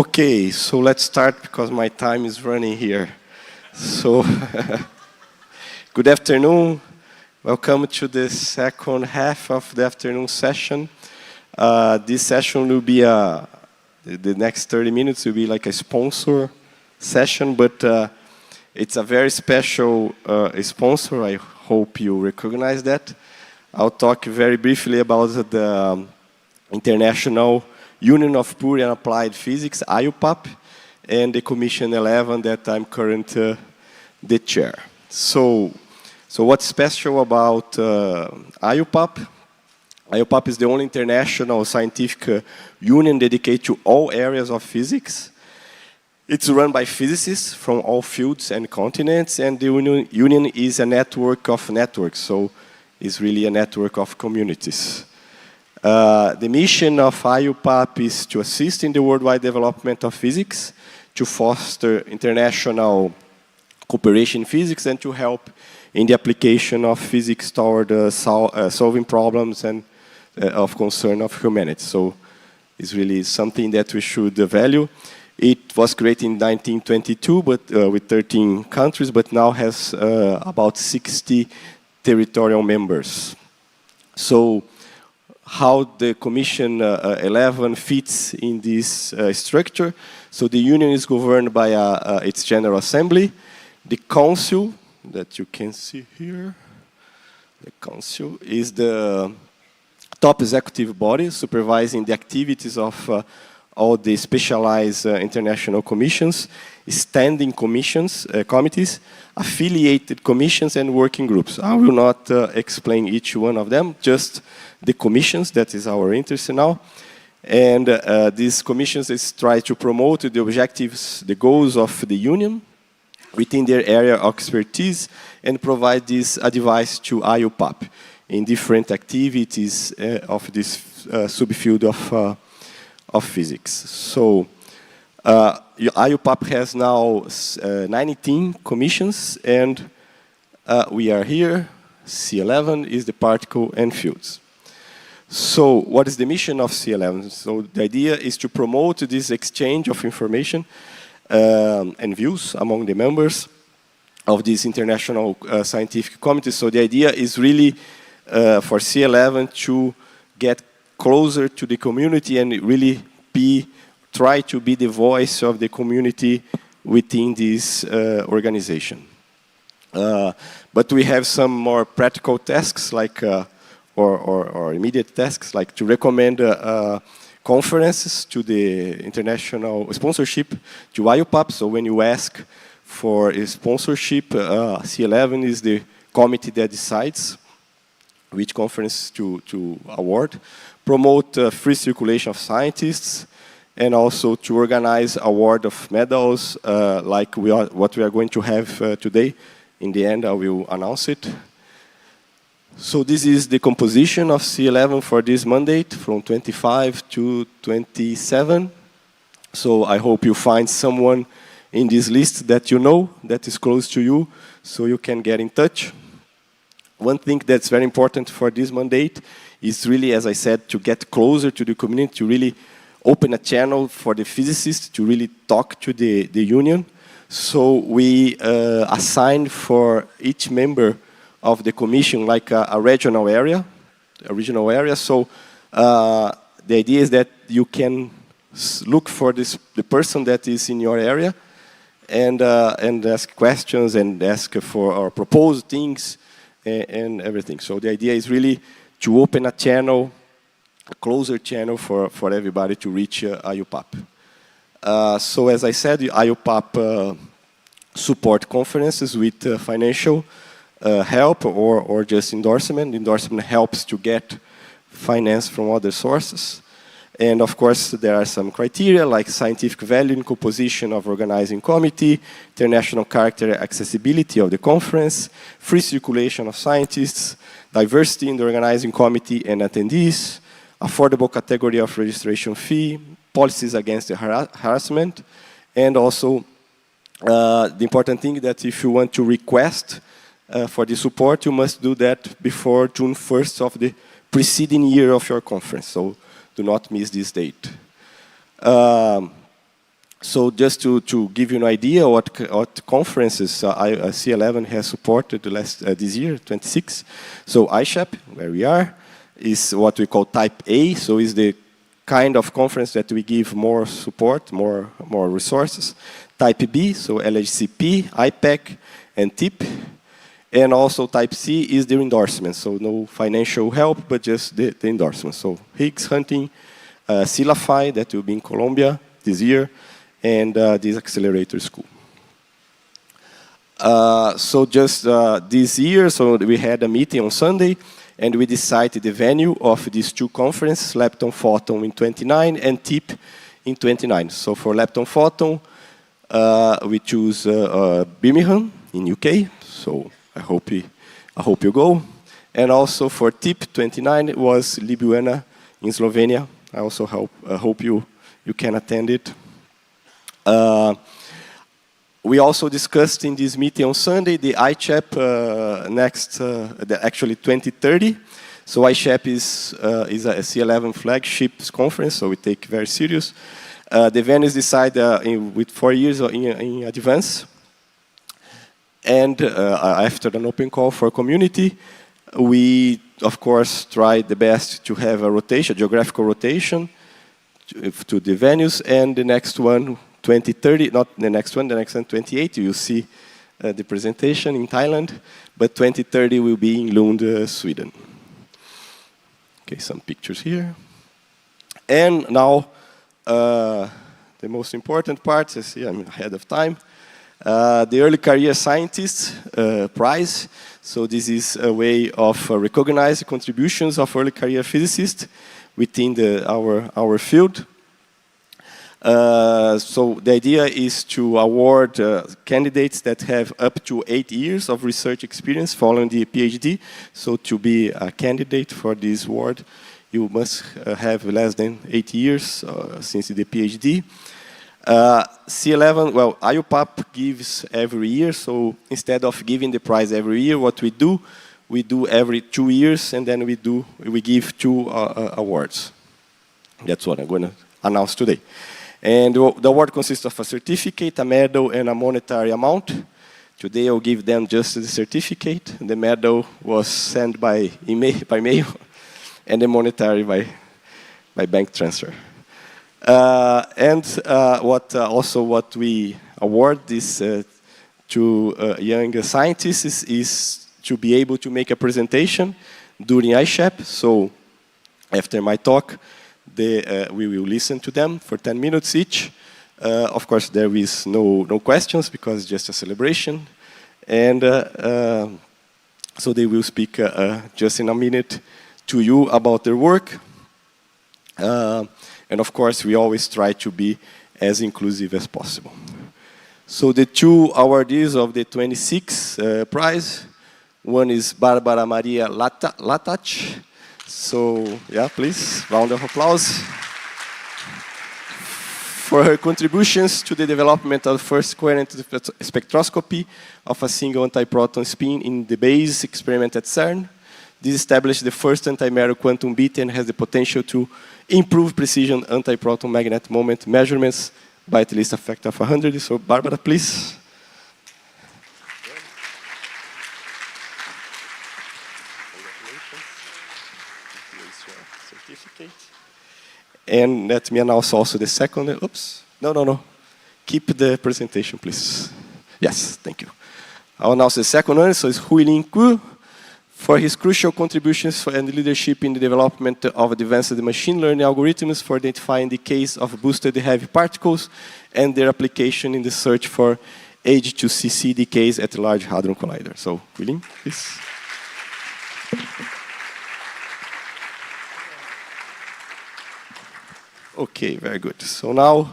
Okay, so let's start because my time is running here. So, good afternoon. Welcome to the second half of the afternoon session. This session will be the next 30 minutes will be like a sponsor session, but it's a very special sponsor. I hope you recognize that. I'll talk very briefly about the International Union of Pure and Applied Physics, ICHEP, and the Commission 11 that I'm currently the chair. So what's special about ICHEP? ICHEP is the only international scientific union dedicated to all areas of physics. It's run by physicists from all fields and continents, and the union is a network of networks, so it's really a network of communities. The mission of ICHEP is to assist in the worldwide development of physics, to foster international cooperation in physics, and to help in the application of physics toward solving problems and of concern of humanity. So it's really something that we should value. It was created in 1922, but with 13 countries, but now has about 60 territorial members. So how the Commission 11 fits in this structure. So the union is governed by its General Assembly. The Council, that you can see here, the Council is the top executive body supervising the activities of all the specialized international commissions, standing commissions, committees, affiliated commissions, and working groups. I will not explain each one of them, just the commissions, that is our interest now. And these commissions try to promote the objectives, the goals of the union within their area of expertise and provide this advice to ICHEP in different activities of this subfield of physics. So ICHEP has now 19 commissions, and we are here. C11 is the particle and fields. So what is the mission of C11? So the idea is to promote this exchange of information and views among the members of this international scientific committee. So the idea is really for C11 to get closer to the community and really try to be the voice of the community within this organization. But we have some more practical tasks, like or immediate tasks, like to recommend conferences to the international sponsorship to ICHEP. So when you ask for a sponsorship, C11 is the committee that decides which conference to award. Promote free circulation of scientists, and also to organize award of medals, like what we are going to have today. In the end, I will announce it. So this is the composition of C11 for this mandate, from 25 to 27. So I hope you find someone in this list that you know, that is close to you, so you can get in touch. One thing that's very important for this mandate is really, as I said, to get closer to the community, to really open a channel for the physicists to really talk to the union. So we assigned for each member of the commission like a regional area. So the idea is that you can look for the person that is in your area and ask questions and ask for or propose things and everything. So the idea is really to open a channel, a closer channel for everybody to reach ICHEP. So as I said, ICHEP support conferences with financial help or just endorsement. Endorsement helps to get finance from other sources. And of course, there are some criteria like scientific value and composition of organizing committee, international character accessibility of the conference, free circulation of scientists, diversity in the organizing committee and attendees, affordable category of registration fee, policies against the harassment, and also the important thing that if you want to request for the support, you must do that before June 1st of the preceding year of your conference. So do not miss this date. So just to give you an idea what conferences C11 has supported this year, 26. So ICHEP, where we are, is what we call Type A. So is the kind of conference that we give more support, more resources. Type B, so LHCP, IPEC, and TIP. And also Type C is the endorsement. So no financial help, but just the endorsement. So Higgs Hunting, Silafy, that will be in Colombia this year, and this accelerator school. So just this year, so we had a meeting on Sunday, and we decided the venue of these two conferences, Lepton Photon in 29 and TIP in 29. So for Lepton Photon, we choose Birmingham in UK. So I hope you go. And also for TIP 29, it was Ljubljana in Slovenia. I also hope you can attend it. We also discussed in this meeting on Sunday the ICHEP actually 2030. So ICHEP is a C11 flagship conference, so we take very serious. The venue is decided with 4 years in advance. And after an open call for community, we, of course, tried the best to have a rotation, geographical rotation to the venues, and the next one, 2030, not the next one, 2028, you'll see the presentation in Thailand, but 2030 will be in Lund, Sweden. Okay, some pictures here. And now, the most important part, I see I'm ahead of time, the Early Career Scientist Prize. So this is a way of recognizing contributions of early career physicists within our field. So the idea is to award candidates that have up to 8 years of research experience following the PhD. So to be a candidate for this award, you must have less than 8 years since the PhD. C11, well, IUPAP gives every year, so instead of giving the prize every year, what we do every 2 years, and then we give 2 awards. That's what I'm going to announce today. And the award consists of a certificate, a medal, and a monetary amount. Today I'll give them just the certificate. The medal was sent by mail, and the monetary by bank transfer. What we award this to young scientists is to be able to make a presentation during ICHEP. So after my talk, we will listen to them for 10 minutes each. Of course, there is no questions because it's just a celebration. And so they will speak just in a minute to you about their work. And of course, we always try to be as inclusive as possible. So the 2 awardees of the 26 prize, one is Barbara Maria Latach. So, yeah, please, round of applause. For her contributions to the development of the first coherent spectroscopy of a single antiproton spin in the BASE experiment at CERN. This established the first antimatter quantum bit and has the potential to improve precision antiproton magnetic moment measurements by at least a factor of 100. So, Barbara, please. And let me announce also the second. Oops. No. Keep the presentation, please. Yes, thank you. I'll announce the second one. So it's Huilin Ku for his crucial contributions and leadership in the development of advanced machine learning algorithms for identifying the case of boosted heavy particles and their application in the search for H2CC decays at the Large Hadron Collider. So, Huilin, please. Okay, very good. So now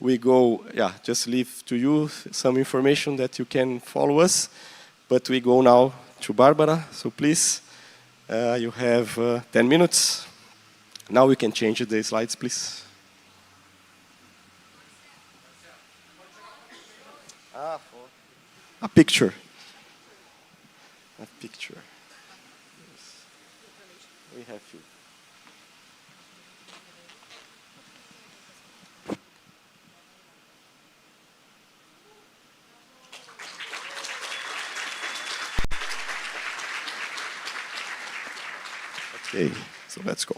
we go, just leave to you some information that you can follow us. But we go now to Barbara. So please, you have 10 minutes. Now we can change the slides, please. A picture. A picture. Yes. We have you. Okay, so let's go.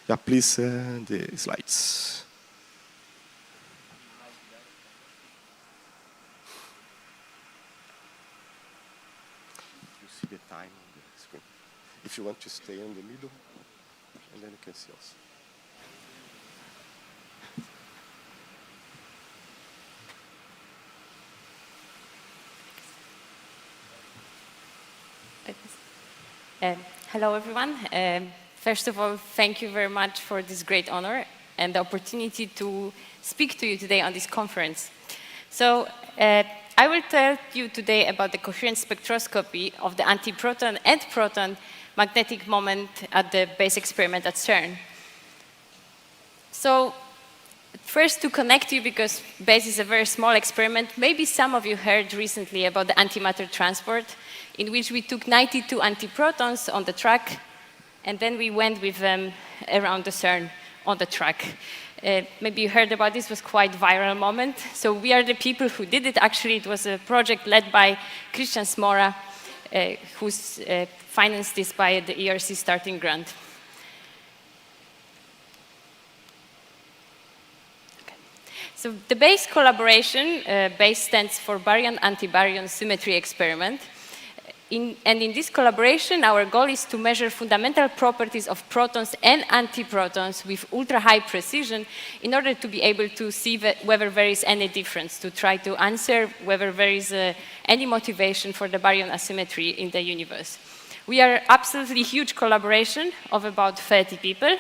Yeah, please, the slides. You see the time on the screen. If you want to stay in the middle, and then you can see us. Hello, everyone. First of all, thank you very much for this great honor and the opportunity to speak to you today on this conference. So, I will tell you today about the coherent spectroscopy of the antiproton and proton magnetic moment at the base experiment at CERN. So, first to connect you, because BASE is a very small experiment, maybe some of you heard recently about the antimatter transport, in which we took 92 antiprotons on the track, and then we went with them around the CERN on the track. Maybe you heard about this, it was quite a viral moment. So we are the people who did it. Actually, it was a project led by Christian Smora, who's financed this by the ERC starting grant. So the BASE collaboration, BASE stands for Baryon-Antibaryon Symmetry Experiment. In this collaboration, our goal is to measure fundamental properties of protons and antiprotons with ultra-high precision in order to be able to see whether there is any difference, to try to answer whether there is any motivation for the baryon asymmetry in the universe. We are absolutely huge collaboration of about 30 people.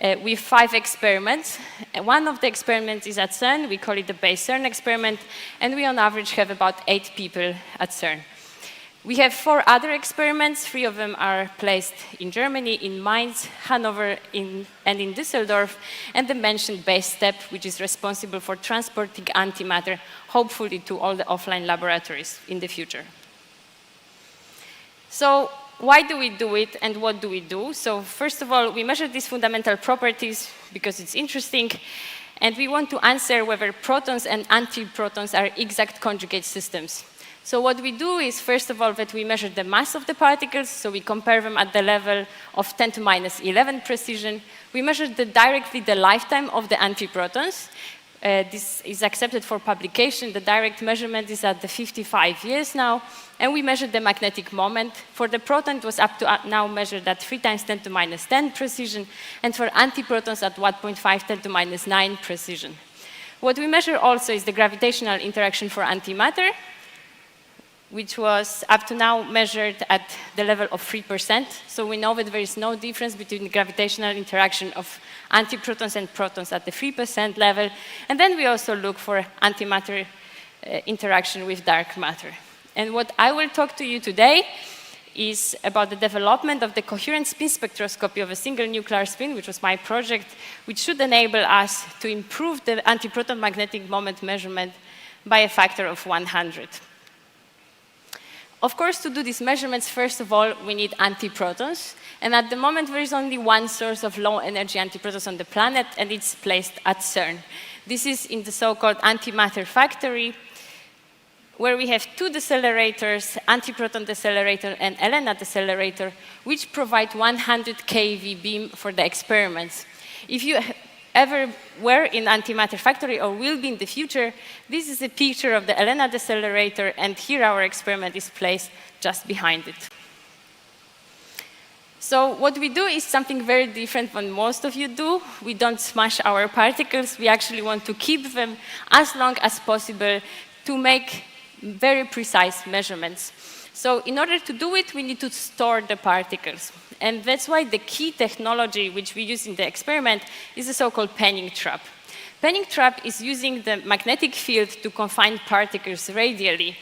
With 5 experiments. One of the experiments is at CERN. We call it the BASE CERN experiment, and we on average have about 8 people at CERN. We have 4 other experiments. 3 of them are placed in Germany, in Mainz, Hanover, and in Düsseldorf, and the mentioned BASE step, which is responsible for transporting antimatter, hopefully to all the offline laboratories in the future. So, why do we do it and what do we do? So first of all, we measure these fundamental properties because it's interesting, and we want to answer whether protons and antiprotons are exact conjugate systems. So what we do is, first of all, that we measure the mass of the particles, so we compare them at the level of 10 to minus 11 precision. We measure directly the lifetime of the antiprotons. This is accepted for publication. The direct measurement is at the 55 years now. And we measured the magnetic moment. For the proton, it was up to now measured at 3 times 10 to minus 10 precision. And for antiprotons, at 1.5 10 to minus 9 precision. What we measure also is the gravitational interaction for antimatter, which was up to now measured at the level of 3%. So we know that there is no difference between the gravitational interaction of antiprotons and protons at the 3% level. And then we also look for antimatter interaction with dark matter. And what I will talk to you today is about the development of the coherent spin spectroscopy of a single nuclear spin, which was my project, which should enable us to improve the antiproton magnetic moment measurement by a factor of 100. Of course, to do these measurements, first of all, we need antiprotons. And at the moment, there is only one source of low-energy antiprotons on the planet, and it's placed at CERN. This is in the so-called antimatter factory, where we have 2 decelerators, antiproton decelerator and Elena decelerator, which provide 100 keV beam for the experiments. If you ever were in antimatter factory or will be in the future, this is a picture of the Elena decelerator, and here our experiment is placed just behind it. So what we do is something very different than most of you do. We don't smash our particles. We actually want to keep them as long as possible to make very precise measurements. So in order to do it, we need to store the particles. And that's why the key technology which we use in the experiment is the so-called penning trap. Penning trap is using the magnetic field to confine particles radially.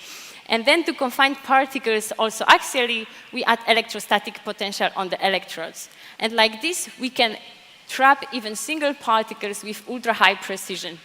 And then to confine particles also axially, we add electrostatic potential on the electrodes. And like this, we can trap even single particles with ultra-high precision.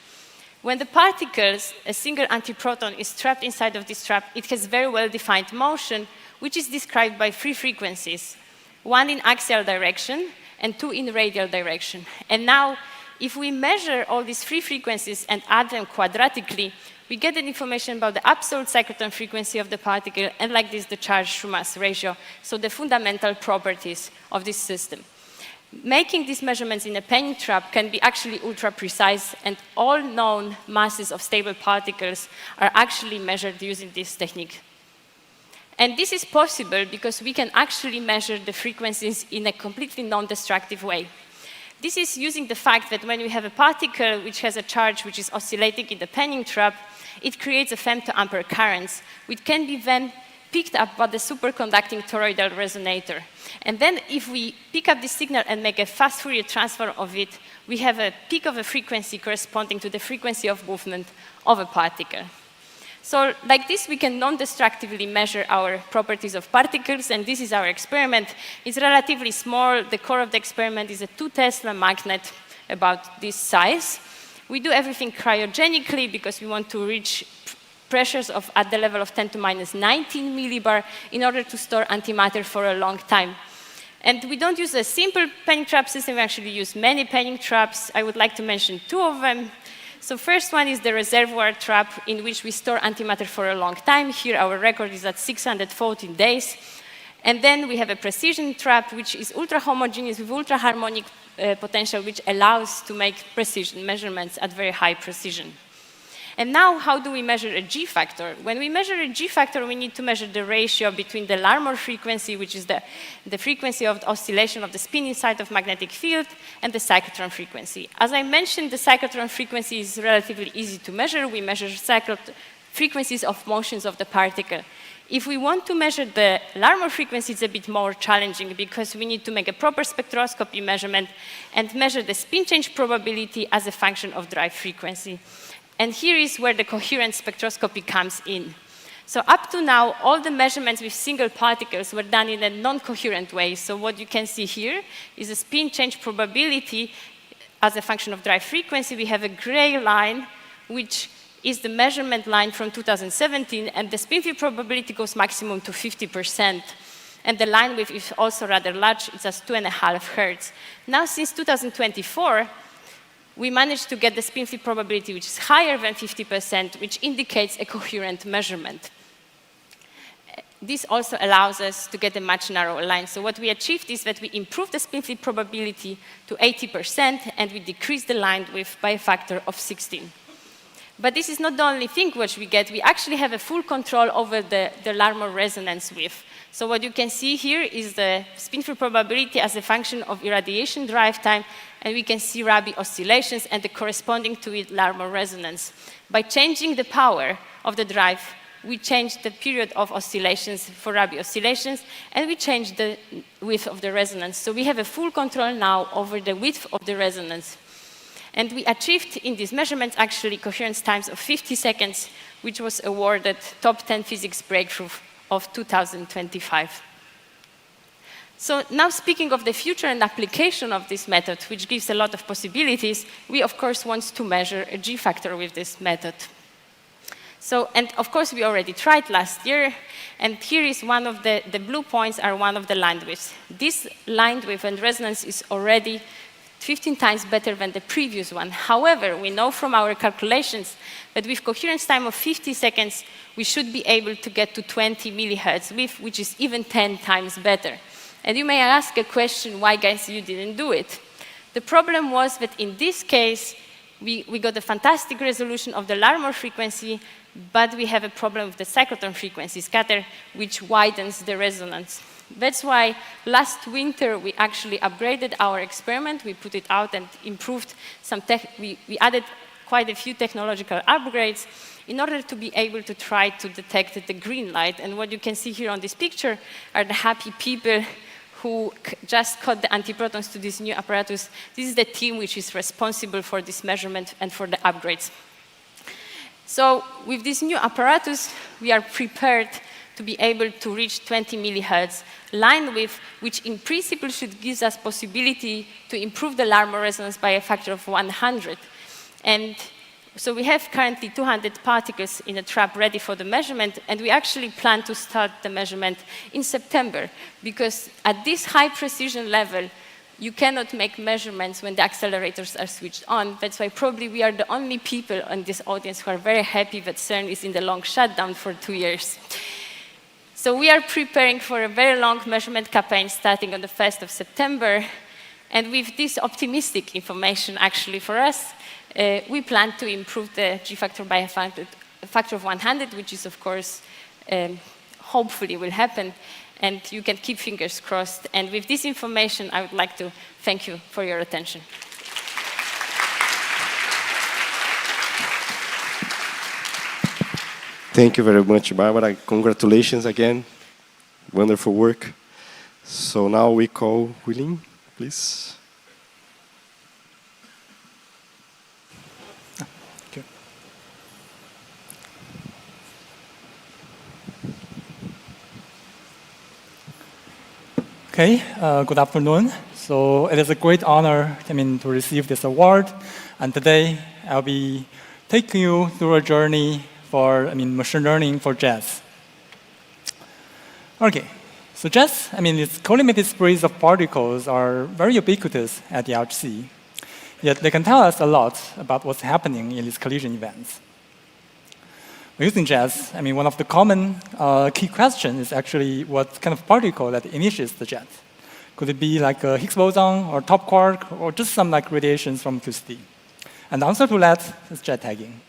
When the particles, a single antiproton, is trapped inside of this trap, it has very well-defined motion, which is described by 3 frequencies, 1 in axial direction and 2 in radial direction. And now, if we measure all these free frequencies and add them quadratically, we get an information about the absolute cyclotron frequency of the particle, and like this, the charge-to-mass ratio, so the fundamental properties of this system. Making these measurements in a penny trap can be actually ultra-precise, and all known masses of stable particles are actually measured using this technique. And this is possible because we can actually measure the frequencies in a completely non-destructive way. This is using the fact that when we have a particle which has a charge which is oscillating in the penning trap, it creates a femtoampere currents, which can be then picked up by the superconducting toroidal resonator. And then if we pick up this signal and make a fast Fourier transform of it, we have a peak of a frequency corresponding to the frequency of movement of a particle. So like this, we can non-destructively measure our properties of particles, and this is our experiment. It's relatively small. The core of the experiment is a 2 Tesla magnet about this size. We do everything cryogenically because we want to reach pressures at the level of 10 to minus 19 millibar in order to store antimatter for a long time. And we don't use a simple penning trap system. We actually use many penning traps. I would like to mention 2 of them. So first one is the reservoir trap, in which we store antimatter for a long time. Here our record is at 614 days. And then we have a precision trap, which is ultra-homogeneous with ultra-harmonic potential, which allows to make precision measurements at very high precision. And now, how do we measure a G factor? When we measure a G factor, we need to measure the ratio between the Larmor frequency, which is the frequency of the oscillation of the spinning side of magnetic field, and the cyclotron frequency. As I mentioned, the cyclotron frequency is relatively easy to measure. We measure frequencies of motions of the particle. If we want to measure the Larmor frequency, it's a bit more challenging because we need to make a proper spectroscopy measurement and measure the spin change probability as a function of drive frequency. And here is where the coherent spectroscopy comes in. So up to now, all the measurements with single particles were done in a non-coherent way. So what you can see here is a spin change probability as a function of drive frequency. We have a gray line, which is the measurement line from 2017, and the spin field probability goes maximum to 50%. And the line width is also rather large. It's just 2.5 hertz. Now, since 2024, we managed to get the spin field probability which is higher than 50%, which indicates a coherent measurement. This also allows us to get a much narrower line. So what we achieved is that we improved the spin field probability to 80%, and we decreased the line width by a factor of 16. But this is not the only thing which we get. We actually have a full control over the Larmor resonance width. So what you can see here is the spin field probability as a function of irradiation drive time, and we can see Rabi oscillations and the corresponding to it Larmor resonance. By changing the power of the drive, we change the period of oscillations for Rabi oscillations, and we change the width of the resonance. So we have a full control now over the width of the resonance. And we achieved in these measurements actually coherence times of 50 seconds, which was awarded top 10 physics breakthrough of 2025. So now, speaking of the future and application of this method, which gives a lot of possibilities, we of course want to measure a G factor with this method. So, and of course we already tried last year, and here is one of the blue points are one of the line widths. This line width and resonance is already 15 times better than the previous one. However, we know from our calculations that with coherence time of 50 seconds, we should be able to get to 20 millihertz width, which is even 10 times better. And you may ask a question, why guys you didn't do it? The problem was that in this case, we got a fantastic resolution of the Larmor frequency, but we have a problem with the cyclotron frequency scatter, which widens the resonance. That's why last winter we actually upgraded our experiment. We put it out and improved some we added quite a few technological upgrades in order to be able to try to detect the green light. And what you can see here on this picture are the happy people who just caught the antiprotons to this new apparatus. This is the team which is responsible for this measurement and for the upgrades. So with this new apparatus, we are prepared to be able to reach 20 millihertz line width, which in principle should give us possibility to improve the Larmor resonance by a factor of 100. And so we have currently 200 particles in a trap ready for the measurement, and we actually plan to start the measurement in September, because at this high precision level, you cannot make measurements when the accelerators are switched on. That's why probably we are the only people in this audience who are very happy that CERN is in the long shutdown for 2 years. So we are preparing for a very long measurement campaign starting on the 1st of September. And with this optimistic information actually for us, we plan to improve the G-factor by a factor of 100, which is of course, hopefully will happen. And you can keep fingers crossed. And with this information, I would like to thank you for your attention. Thank you very much, Barbara. Congratulations again. Wonderful work. So now we call William, please. Okay, good afternoon. So it is a great honor, to receive this award. And today I'll be taking you through a journey for, machine learning for jets. Okay, so jets, its collimated sprays of particles are very ubiquitous at the LHC. Yet they can tell us a lot about what's happening in these collision events. Using jets, one of the common key questions is actually what kind of particle that initiates the jet. Could it be like a Higgs boson or top quark or just some like radiations from QCD? And the answer to that is jet tagging.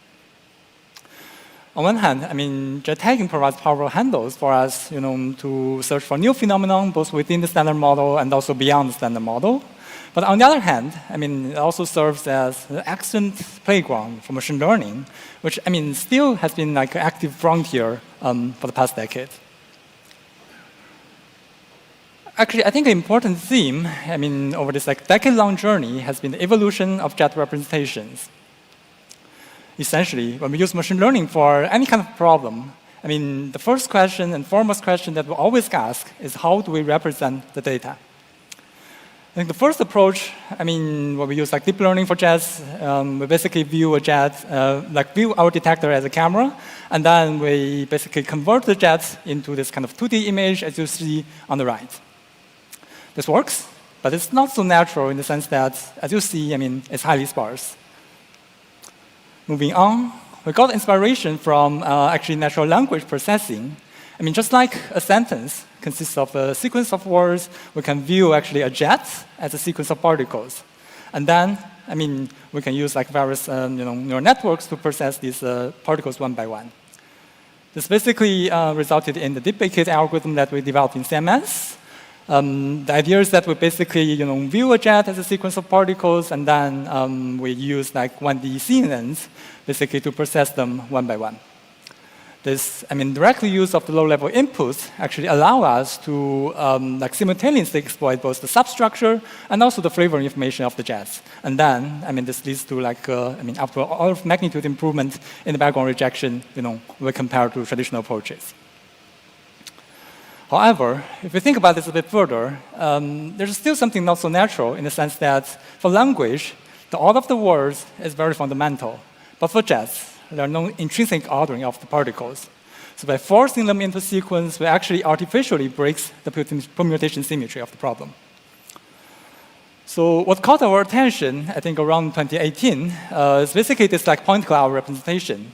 On one hand, jet tagging provides powerful handles for us, to search for new phenomena both within the standard model and also beyond the standard model. But on the other hand, it also serves as an excellent playground for machine learning, which still has been like an active frontier for the past decade. Actually, I think an important theme, over this like decade-long journey has been the evolution of jet representations. Essentially, when we use machine learning for any kind of problem, the first question and foremost question that we always ask is how do we represent the data? I think the first approach, when we use like deep learning for jets, we basically view a jet, view our detector as a camera, and then we basically convert the jet into this kind of 2D image as you see on the right. This works, but it's not so natural in the sense that, as you see, it's highly sparse. Moving on, we got inspiration from actually natural language processing. Just like a sentence consists of a sequence of words, we can view actually a jet as a sequence of particles. And then, we can use like various neural networks to process these particles one by one. This basically resulted in the deep packet algorithm that we developed in CMS. The idea is that we basically view a jet as a sequence of particles, and then we use like 1D CNNs basically to process them one by one. This, direct use of the low-level inputs actually allow us to simultaneously exploit both the substructure and also the flavor information of the jets. And then, this leads to like, up to an order of magnitude improvement in the background rejection, when compared to traditional approaches. However, if we think about this a bit further, there's still something not so natural in the sense that for language, the order of the words is very fundamental. But for jets, there are no intrinsic ordering of the particles. So by forcing them into sequence, we actually artificially breaks the permutation symmetry of the problem. So what caught our attention, I think around 2018, is basically this like point cloud representation.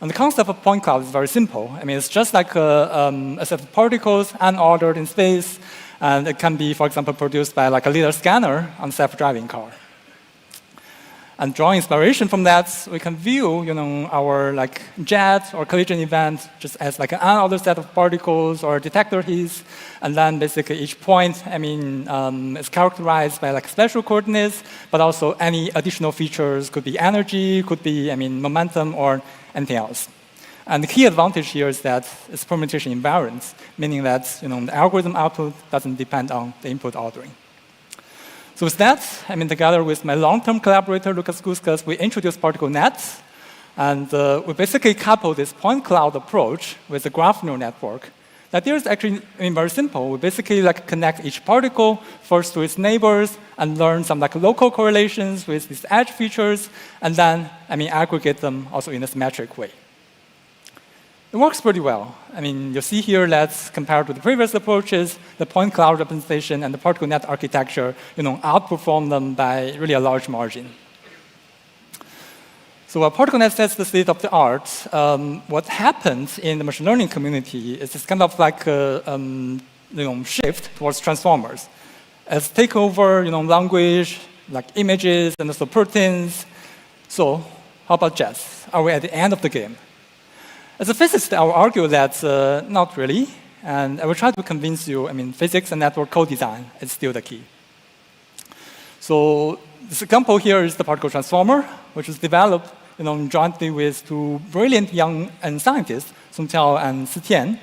And the concept of point cloud is very simple. It's just like a set of particles unordered in space, and it can be, for example, produced by like a lidar scanner on a self-driving car. And drawing inspiration from that, we can view, our like jet or collision event just as like an unordered set of particles or detector hits, and then basically each point, is characterized by like special coordinates, but also any additional features could be energy, could be, momentum, or anything else. And the key advantage here is that it's permutation invariant, meaning that the algorithm output doesn't depend on the input ordering. So with that, together with my long-term collaborator, Lucas Guskas, we introduced particle nets. And we basically coupled this point cloud approach with a graph neural network. The idea is actually very simple. We basically like connect each particle first to its neighbors and learn some like local correlations with these edge features, and then aggregate them also in a symmetric way. It works pretty well. I mean, you see here that compared to the previous approaches, the point cloud representation and the particle net architecture, outperform them by really a large margin. So while particle net sets the state of the art, what happens in the machine learning community is this kind of like a shift towards transformers. As take over language, like images and also proteins. So how about jazz? Are we at the end of the game? As a physicist, I will argue that not really. And I will try to convince you, physics and network co-design is still the key. So this example here is the particle transformer, which was developed jointly with two brilliant young scientists, Song Tiao and Si Tian.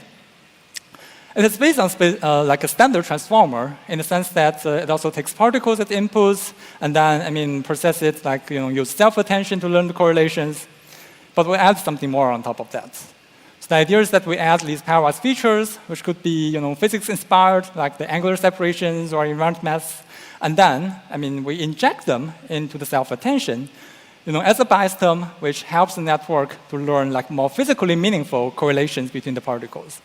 It is based on like a standard transformer in the sense that it also takes particles as inputs and then, process it like, use self-attention to learn the correlations. But we add something more on top of that. So the idea is that we add these pairwise features, which could be, physics-inspired, like the angular separations or event mass. And then, we inject them into the self-attention, as a bias term, which helps the network to learn like more physically meaningful correlations between the particles.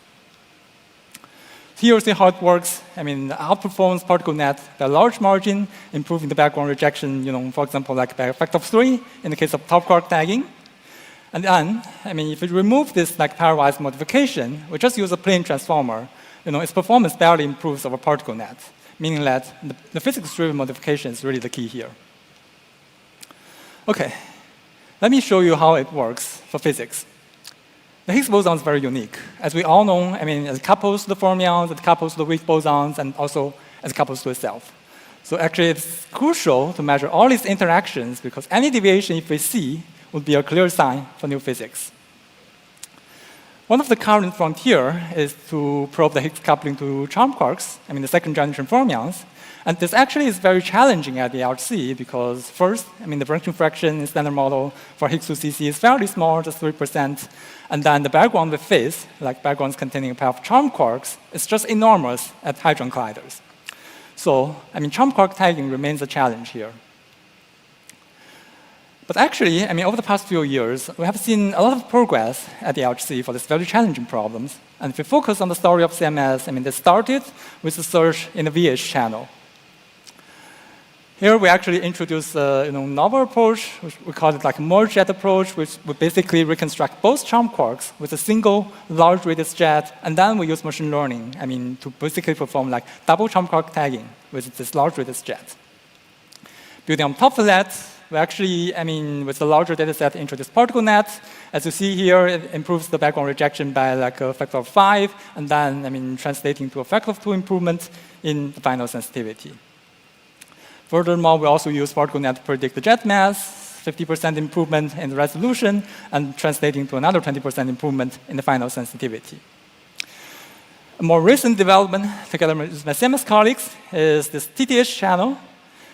Here you see how it works. It outperforms particle net by a large margin, improving the background rejection, for example, like by a factor of 3 in the case of top quark tagging. And then, if we remove this like pairwise modification, we just use a plain transformer, its performance barely improves over particle net, meaning that the physics-driven modification is really the key here. Okay, let me show you how it works for physics. The Higgs boson is very unique. As we all know, it couples to the fermions, it couples to the weak bosons, and also it couples to itself. So actually, it's crucial to measure all these interactions because any deviation, if we see, would be a clear sign for new physics. One of the current frontier is to probe the Higgs coupling to charm quarks, the second generation fermions. And this actually is very challenging at the LHC because first, the branching fraction in standard model for Higgs to CC is fairly small, just 3%. And then the background with phase, like backgrounds containing a pair of charm quarks, is just enormous at hadron colliders. So, charm quark tagging remains a challenge here. But actually, over the past few years, we have seen a lot of progress at the LHC for these very challenging problems. And if we focus on the story of CMS, they started with the search in the VH channel. Here we actually introduce a novel approach, which we call it like a merge jet approach, which would basically reconstruct both charm quarks with a single large radius jet, and then we use machine learning, to basically perform like double charm quark tagging with this large radius jet. Building on top of that, we actually, with the larger data set, introduce particle net. As you see here, it improves the background rejection by like a factor of 5, and then, translating to a factor of 2 improvement in the final sensitivity. Furthermore, we also use particle net to predict the jet mass, 50% improvement in the resolution, and translating to another 20% improvement in the final sensitivity. A more recent development, together with my CMS colleagues, is this TTH channel.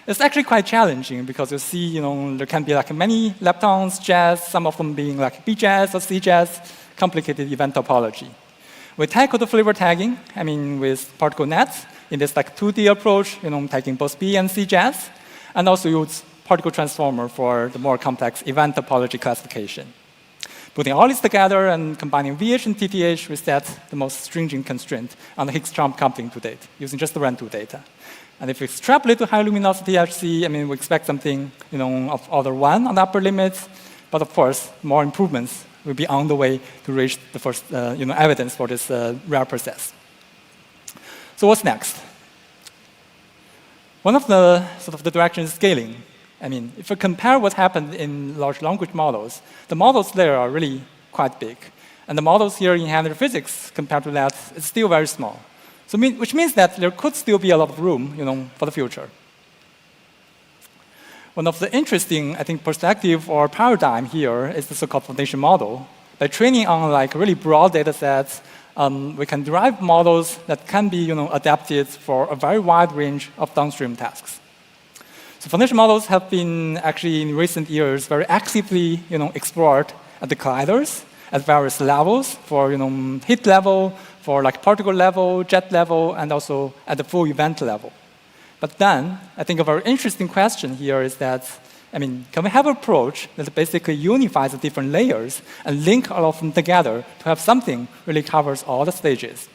It's actually quite challenging because you see, there can be like many leptons, jazz, some of them being like B jazz or C jazz, complicated event topology. We tackle the flavor tagging, with particle nets in this like 2D approach, tagging both B and C jazz, and also use particle transformer for the more complex event topology classification. Putting all this together and combining VH and TTH, we set the most stringent constraint on the Higgs-Charm coupling to date, using just the RAN2 data. And if we extrapolate to high luminosity HC, we expect something, of order 1 on the upper limits. But of course, more improvements will be on the way to reach the first, evidence for this rare process. So what's next? One of the the directions is scaling. If we compare what happened in large language models, the models there are really quite big. And the models here in Henry physics, compared to that, is still very small. So which means that there could still be a lot of room, for the future. One of the interesting, perspective or paradigm here is the so-called foundation model. By training on like really broad data sets, we can derive models that can be, adapted for a very wide range of downstream tasks. So foundation models have been actually in recent years very actively, explored at the colliders at various levels for, hit level, for like particle level, jet level, and also at the full event level. But then, a very interesting question here is that, I mean, can we have an approach that basically unifies the different layers and link all of them together to have something really covers all the stages?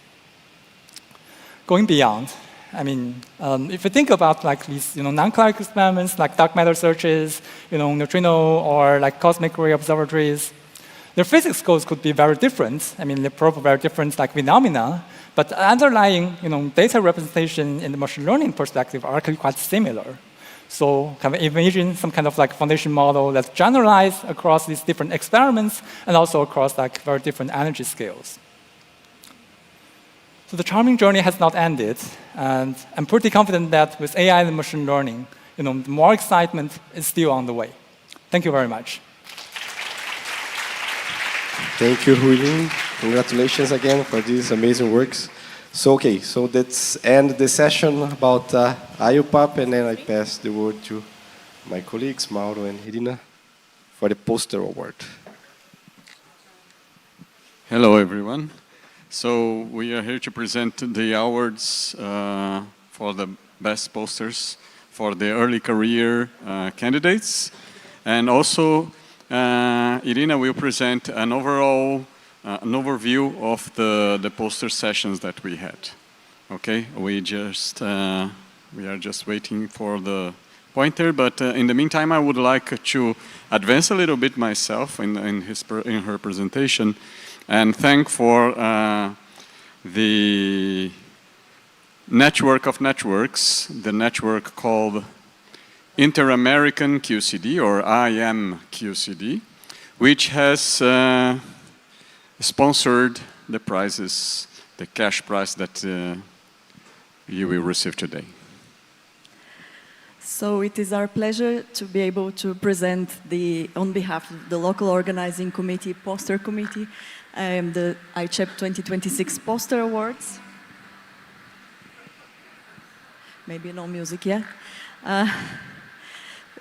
Going beyond, I mean, if you think about like these, non-canonical experiments like dark matter searches, neutrino or like cosmic ray observatories, their physics codes could be very different. I mean, they probe very different like phenomena, but the underlying, data representation in the machine learning perspective are actually quite similar. So can we imagine some kind of like foundation model that's generalized across these different experiments and also across like very different energy scales? So the charming journey has not ended, and I'm pretty confident that with AI and machine learning, more excitement is still on the way. Thank you very much. Thank you, Huilin. Congratulations again for these amazing works. So let's end the session about ICHEP, and then I pass the word to my colleagues, Mauro and Irina, for the poster award. Hello, everyone. So we are here to present the awards for the best posters for the early career candidates. And also, Irina will present an overview of the poster sessions that we had. Okay, we are just waiting for the pointer, but in the meantime, I would like to advance a little bit myself in her presentation, and thank for the network of networks, the network called Inter-American QCD, or IMQCD, which has sponsored the prizes, the cash prize that you will receive today. So it is our pleasure to be able to present on behalf of the local organizing committee, poster committee, the ICHEP 2026 Poster Awards. Maybe no music yet.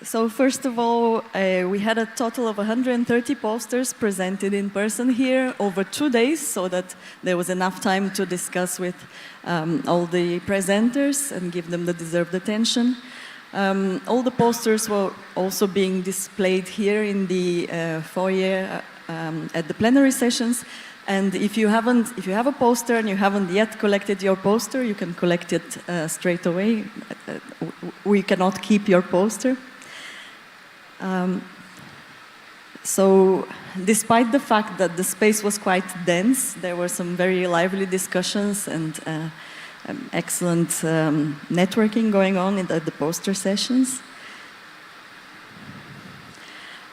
So first of all, we had a total of 130 posters presented in person here over 2 days, so that there was enough time to discuss with all the presenters and give them the deserved attention. All the posters were also being displayed here in the foyer at the plenary sessions. And if you have a poster and you haven't yet collected your poster, you can collect it straight away. We cannot keep your poster. So despite the fact that the space was quite dense, there were some very lively discussions and excellent networking going on at the poster sessions.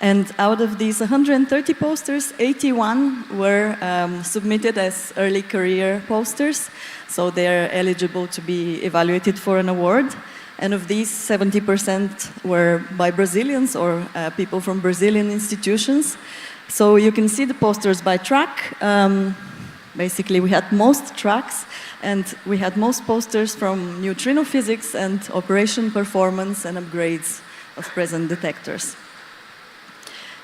And out of these 130 posters, 81 were submitted as early career posters, so they are eligible to be evaluated for an award. And of these, 70% were by Brazilians or people from Brazilian institutions. So you can see the posters by track. Basically, we had most tracks, and we had most posters from neutrino physics and operation performance and upgrades of present detectors.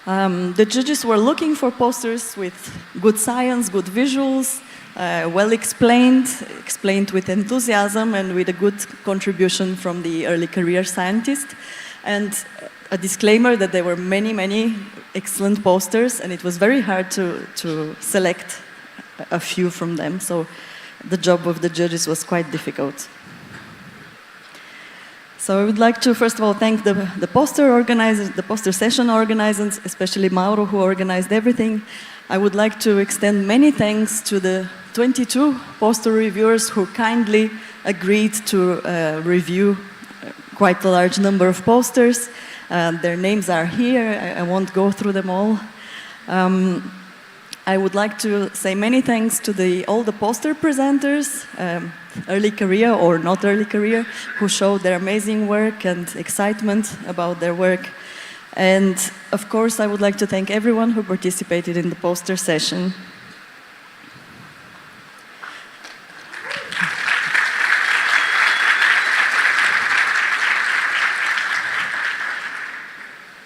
The judges were looking for posters with good science, good visuals, well explained with enthusiasm and with a good contribution from the early career scientist. And a disclaimer that there were many, many excellent posters, and it was very hard to select a few from them. So the job of the judges was quite difficult. So I would like to, first of all, thank the poster organizers, the poster session organizers, especially Mauro, who organized everything. I would like to extend many thanks to the 22 poster reviewers who kindly agreed to review quite a large number of posters. Their names are here. I won't go through them all. I would like to say many thanks to all the poster presenters, early career or not early career, who showed their amazing work and excitement about their work. And of course, I would like to thank everyone who participated in the poster session.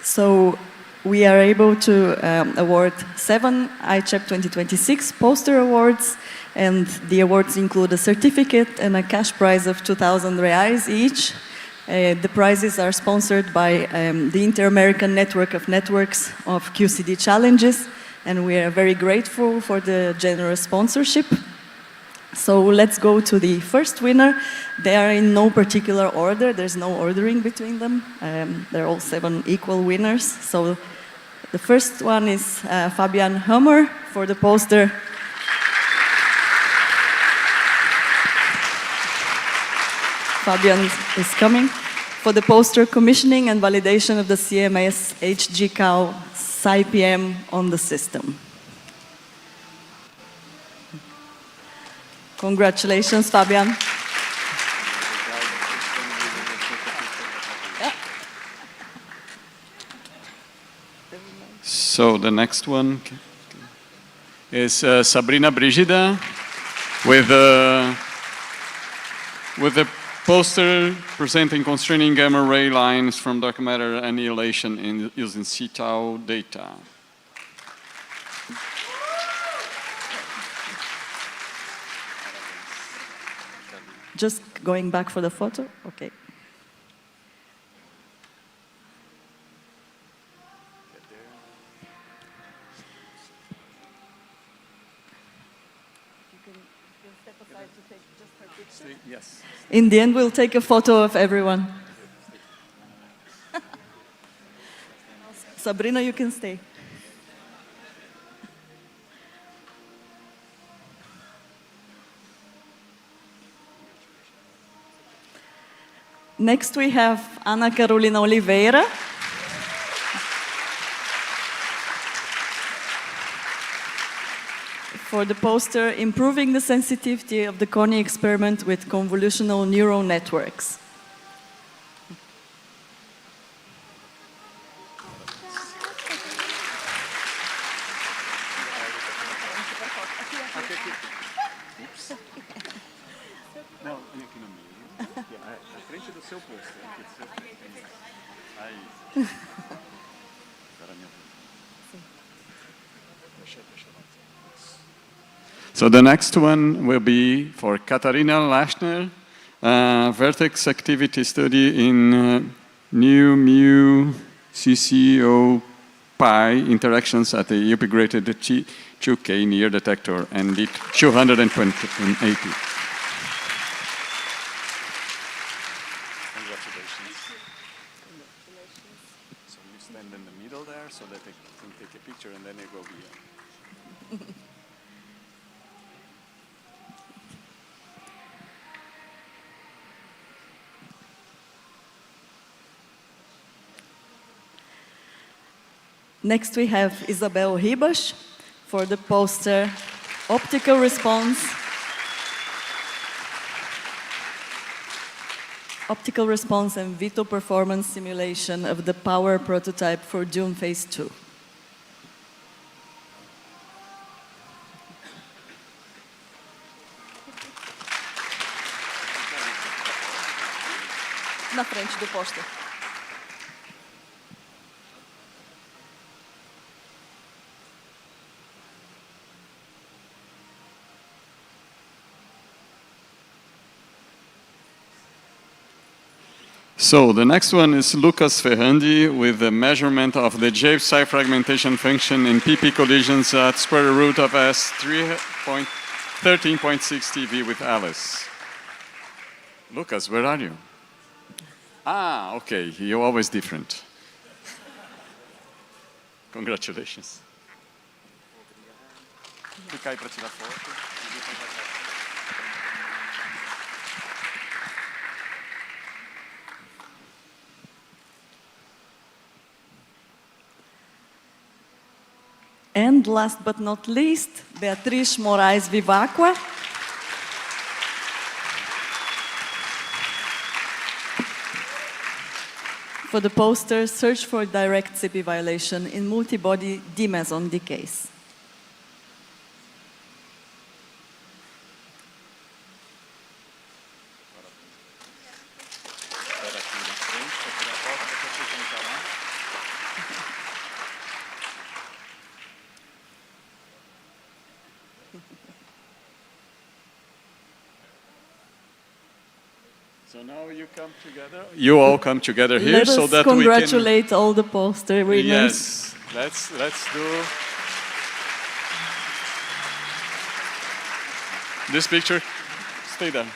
So we are able to award 7 ICHEP 2026 poster awards, and the awards include a certificate and a cash prize of 2,000 reais each. The prizes are sponsored by the Inter-American Network of Networks of QCD Challenges, and we are very grateful for the generous sponsorship. So let's go to the first winner. They are in no particular order. There's no ordering between them. They're all 7 equal winners. So the first one is Fabian Hummer for the poster Fabian is coming. For the poster commissioning and validation of the CMS HGCOW SciPM on the system. Congratulations, Fabian. So the next one is Sabrina Brigida with a poster presenting constraining gamma ray lines from dark matter annihilation using C-tau data. Just going back for the photo? Okay. Yes. In the end, we'll take a photo of everyone. Sabrina, you can stay. Next, we have Ana Carolina Oliveira. For the poster, Improving the Sensitivity of the Coney Experiment with Convolutional Neural Networks. Não, aqui no meio. Na frente do seu pôster. Aí. Agora minha vez. So the next one will be for Katharina Lachner, Vertex Activity Study in new mu CCO pi interactions at the upgraded T2K near detector and DIT 280. Congratulations. So you stand in the middle there so that they can take a picture and then they go beyond. Next, we have Isabel Ribas for the poster Optical Response and Vito Performance Simulation of the Power Prototype for Dune Phase 2. Na frente do poster. So the next one is Lucas Ferrandi with the measurement of the J-psi fragmentation function in PP collisions at square root of S 13.6 TV with Alice. Lucas, where are you? Ah, okay, you're always different. Congratulations. Fica aí para tirar foto. And last but not least, Beatriz Moraes Vivacqua. For the poster, Search for Direct CP Violation in Multibody D-meson decays. So now you come together. You all come together here Let so us that we can congratulate all the poster winners. Yes, let's do this picture. Stay there.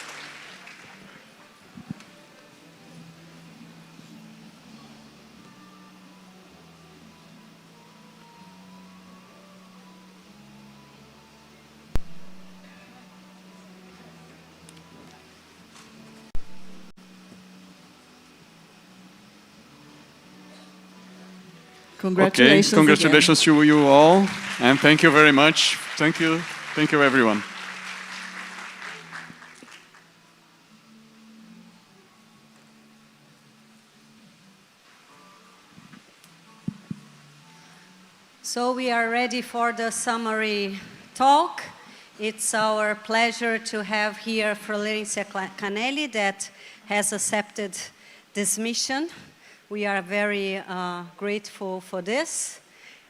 Congratulations. Okay, congratulations to you all, and thank you very much. Thank you everyone. So we are ready for the summary talk. It's our pleasure to have here Florencia Canelli that has accepted this mission. We are very grateful for this.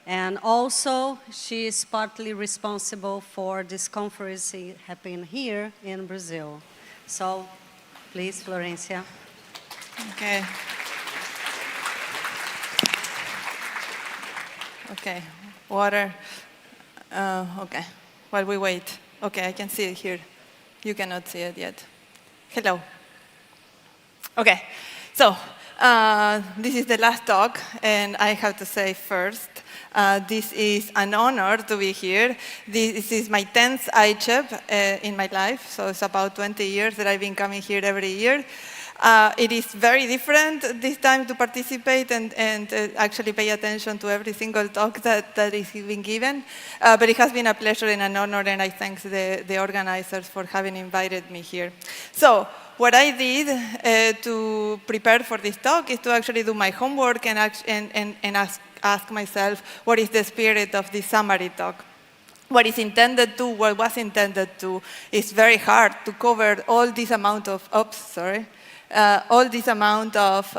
And also, she is partly responsible for this conference happening here in Brazil. So, please, Florencia. Okay. Okay, water. Okay, while we wait. Okay, I can see it here. You cannot see it yet. Hello. Okay, so this is the last talk, and I have to say first, this is an honor to be here. This is my 10th ICHEP in my life, so it's about 20 years that I've been coming here every year. It is very different this time to participate and actually pay attention to every single talk that is being given. But it has been a pleasure and an honor, and I thank the organizers for having invited me here. So what I did to prepare for this talk is to actually do my homework and ask myself, what is the spirit of this summary talk? What is intended to, what was intended to, is very hard to cover all this amount of, all this amount of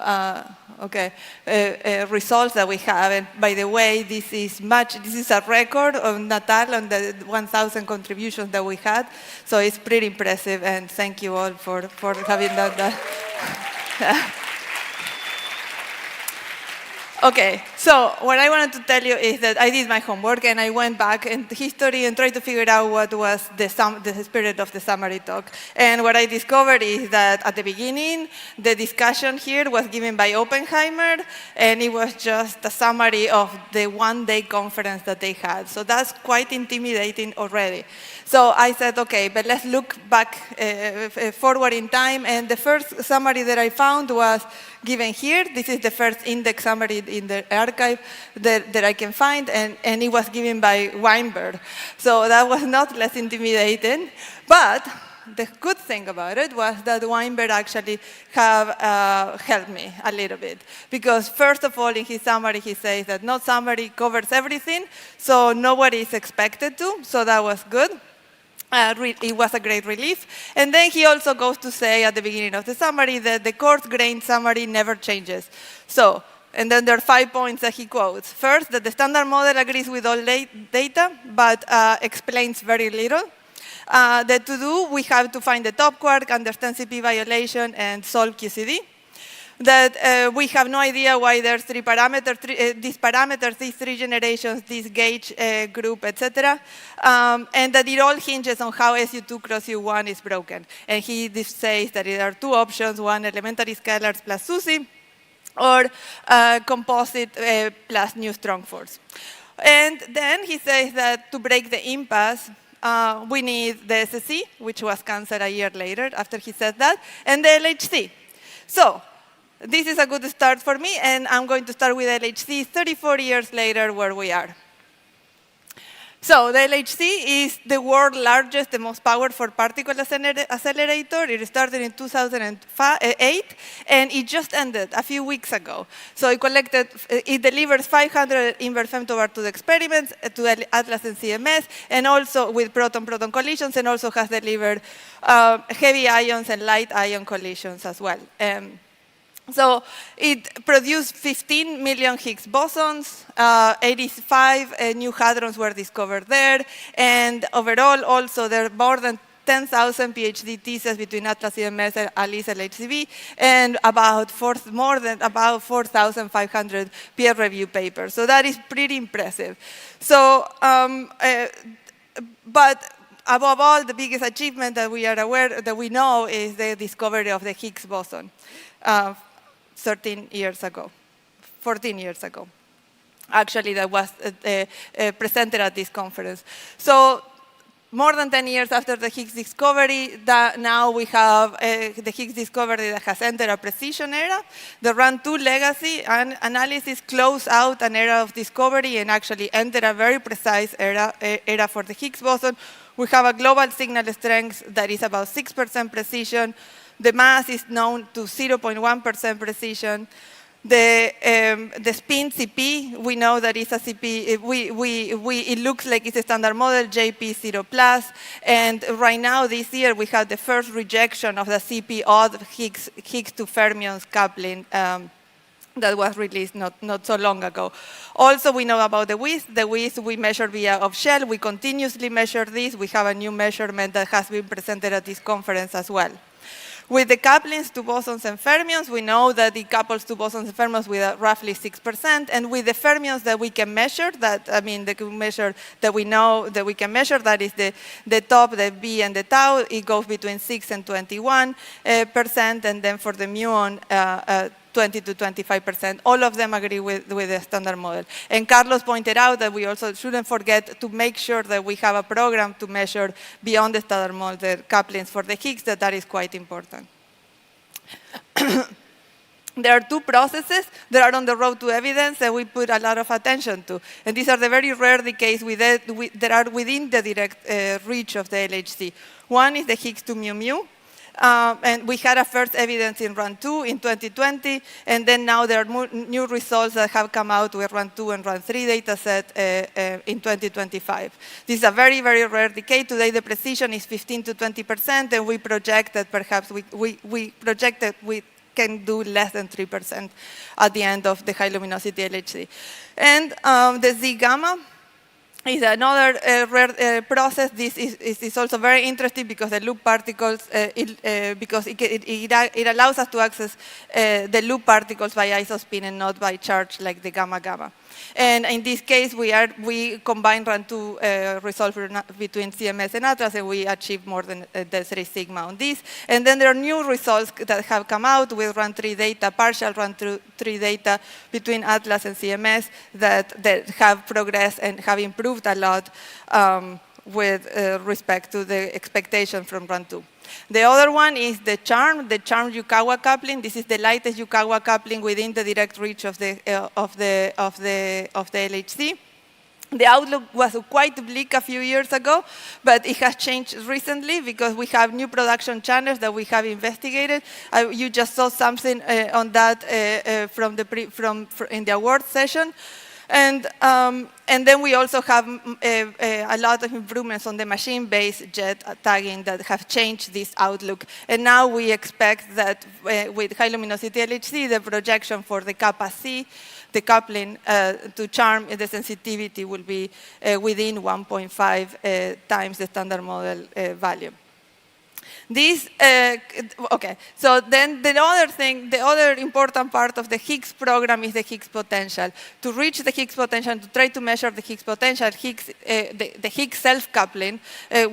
results that we have. And by the way, this is a record of Natal on the 1,000 contributions that we had. So it's pretty impressive, and thank you all for having done that. Okay, so what I wanted to tell you is that I did my homework and I went back in history and tried to figure out what was the spirit of the summary talk. And what I discovered is that at the beginning, the discussion here was given by Oppenheimer, and it was just a summary of the one-day conference that they had. So that's quite intimidating already. So I said, okay, but let's look back forward in time. And the first summary that I found was given here. This is the first index summary in the archive that I can find, and it was given by Weinberg. So that was not less intimidating. But the good thing about it was that Weinberg actually have helped me a little bit. Because first of all, in his summary, he says that no summary covers everything, so nobody is expected to, so that was good. It was a great relief. And then he also goes to say at the beginning of the summary that the coarse-grained summary never changes. So, and then there are 5 points that he quotes. First, that the standard model agrees with all data, but explains very little. That to do, we have to find the top quark, understand CP violation, and solve QCD. That we have no idea why there's three parameters, these parameters, these three generations, this gauge group, etc. And that it all hinges on how SU2 cross U1 is broken. And he says that there are two options, one elementary scalars plus SUSY, or composite plus new strong force. And then he says that to break the impasse, we need the SSE, which was canceled a year later after he said that, and the LHC. So this is a good start for me, and I'm going to start with LHC 34 years later where we are. So the LHC is the world's largest, the most powerful particle accelerator. It started in 2008, and it just ended a few weeks ago. So it delivers 500 inverse femtobark experiments to Atlas and CMS, and also with proton-proton collisions, and also has delivered heavy ions and light ion collisions as well. So it produced 15 million Higgs bosons, 85 new hadrons were discovered there, and overall also there are more than 10,000 PhD theses between Atlas CMS and ALICE LHCb, and about more than about 4,500 peer-reviewed papers. So that is pretty impressive. So, but above all, the biggest achievement that we are aware, that we know, is the discovery of the Higgs boson 13 years ago, 14 years ago. Actually, that was presented at this conference. So more than 10 years after the Higgs discovery, now we have the Higgs discovery that has entered a precision era. The RAN2 legacy and analysis closed out an era of discovery and actually entered a very precise era for the Higgs boson. We have a global signal strength that is about 6% precision. The mass is known to 0.1% precision. The spin CP, we know that it's a CP, it looks like it's a standard model, JP0+, and right now, this year, we have the first rejection of the CP odd Higgs to fermions coupling that was released not so long ago. Also, we know about the width. The width we measure via off-shell. We continuously measure this. We have a new measurement that has been presented at this conference as well. With the couplings to bosons and fermions, we know that it couples to bosons and fermions with roughly 6%. And with the fermions that we can measure, that we know that we can measure, that is the top, the B and the tau, it goes between 6 and 21%. And then for the muon, 20 to 25%. All of them agree with the standard model. And Carlos pointed out that we also shouldn't forget to make sure that we have a program to measure beyond the standard model the couplings for the Higgs, that is quite important. There are two processes that are on the road to evidence that we put a lot of attention to. And these are the very rare decays that are within the direct reach of the LHC. One is the Higgs to mu. And we had a first evidence in RAN2 in 2020, and then now there are new results that have come out with RAN2 and RAN3 dataset in 2025. This is a very, very rare decay. Today the precision is 15 to 20%, and we project that perhaps we can do less than 3% at the end of the high luminosity LHC. And the Z gamma is another rare process. This is also very interesting because the loop particles, because it allows us to access the loop particles by isospin and not by charge like the gamma. And in this case, we combine RAN2 results between CMS and Atlas, and we achieve more than the 3 sigma on this. And then there are new results that have come out with RAN3 data, partial RAN3 data between Atlas and CMS that have progressed and have improved a lot with respect to the expectation from RAN2. The other one is the CHARM Yukawa coupling. This is the lightest Yukawa coupling within the direct reach of the LHC. The outlook was quite bleak a few years ago, but it has changed recently because we have new production channels that we have investigated. You just saw something on that in the awards session. And then we also have a lot of improvements on the machine-based jet tagging that have changed this outlook. And now we expect that with high luminosity LHC, the projection for the kappa C, the coupling to CHARM, the sensitivity will be within 1.5 times the standard model value. Okay, so then the other important part of the Higgs program is the Higgs potential. To reach the Higgs potential, to try to measure the Higgs potential, the Higgs self-coupling,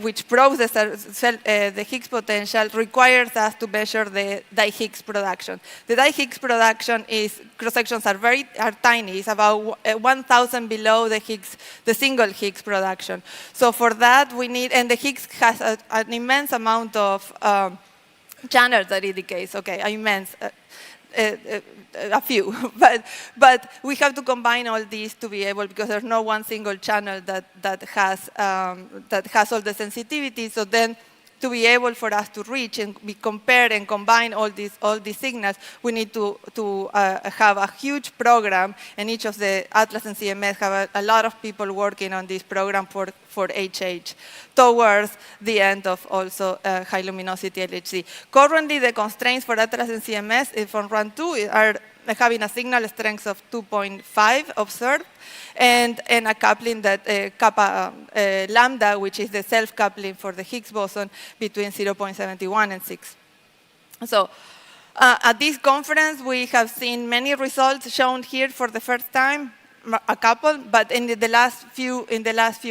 which probes the Higgs potential, requires us to measure the di-Higgs production. The di-Higgs production cross-sections are tiny. It's about 1,000 below the single Higgs production. So for that, we need, and the Higgs has an immense amount of channels that it decays. Okay, immense, a few, but we have to combine all these to be able, because there's no one single channel that has all the sensitivity. So then, to be able for us to reach and compare and combine all these signals, we need to have a huge program, and each of the Atlas and CMS have a lot of people working on this program for HH towards the end of also high luminosity LHC. Currently, the constraints for Atlas and CMS from RAN2 are having a signal strength of 2.5 observed, and a coupling that kappa lambda, which is the self-coupling for the Higgs boson, between 0.71 and 6. So at this conference, we have seen many results shown here for the first time, a couple, but in the last few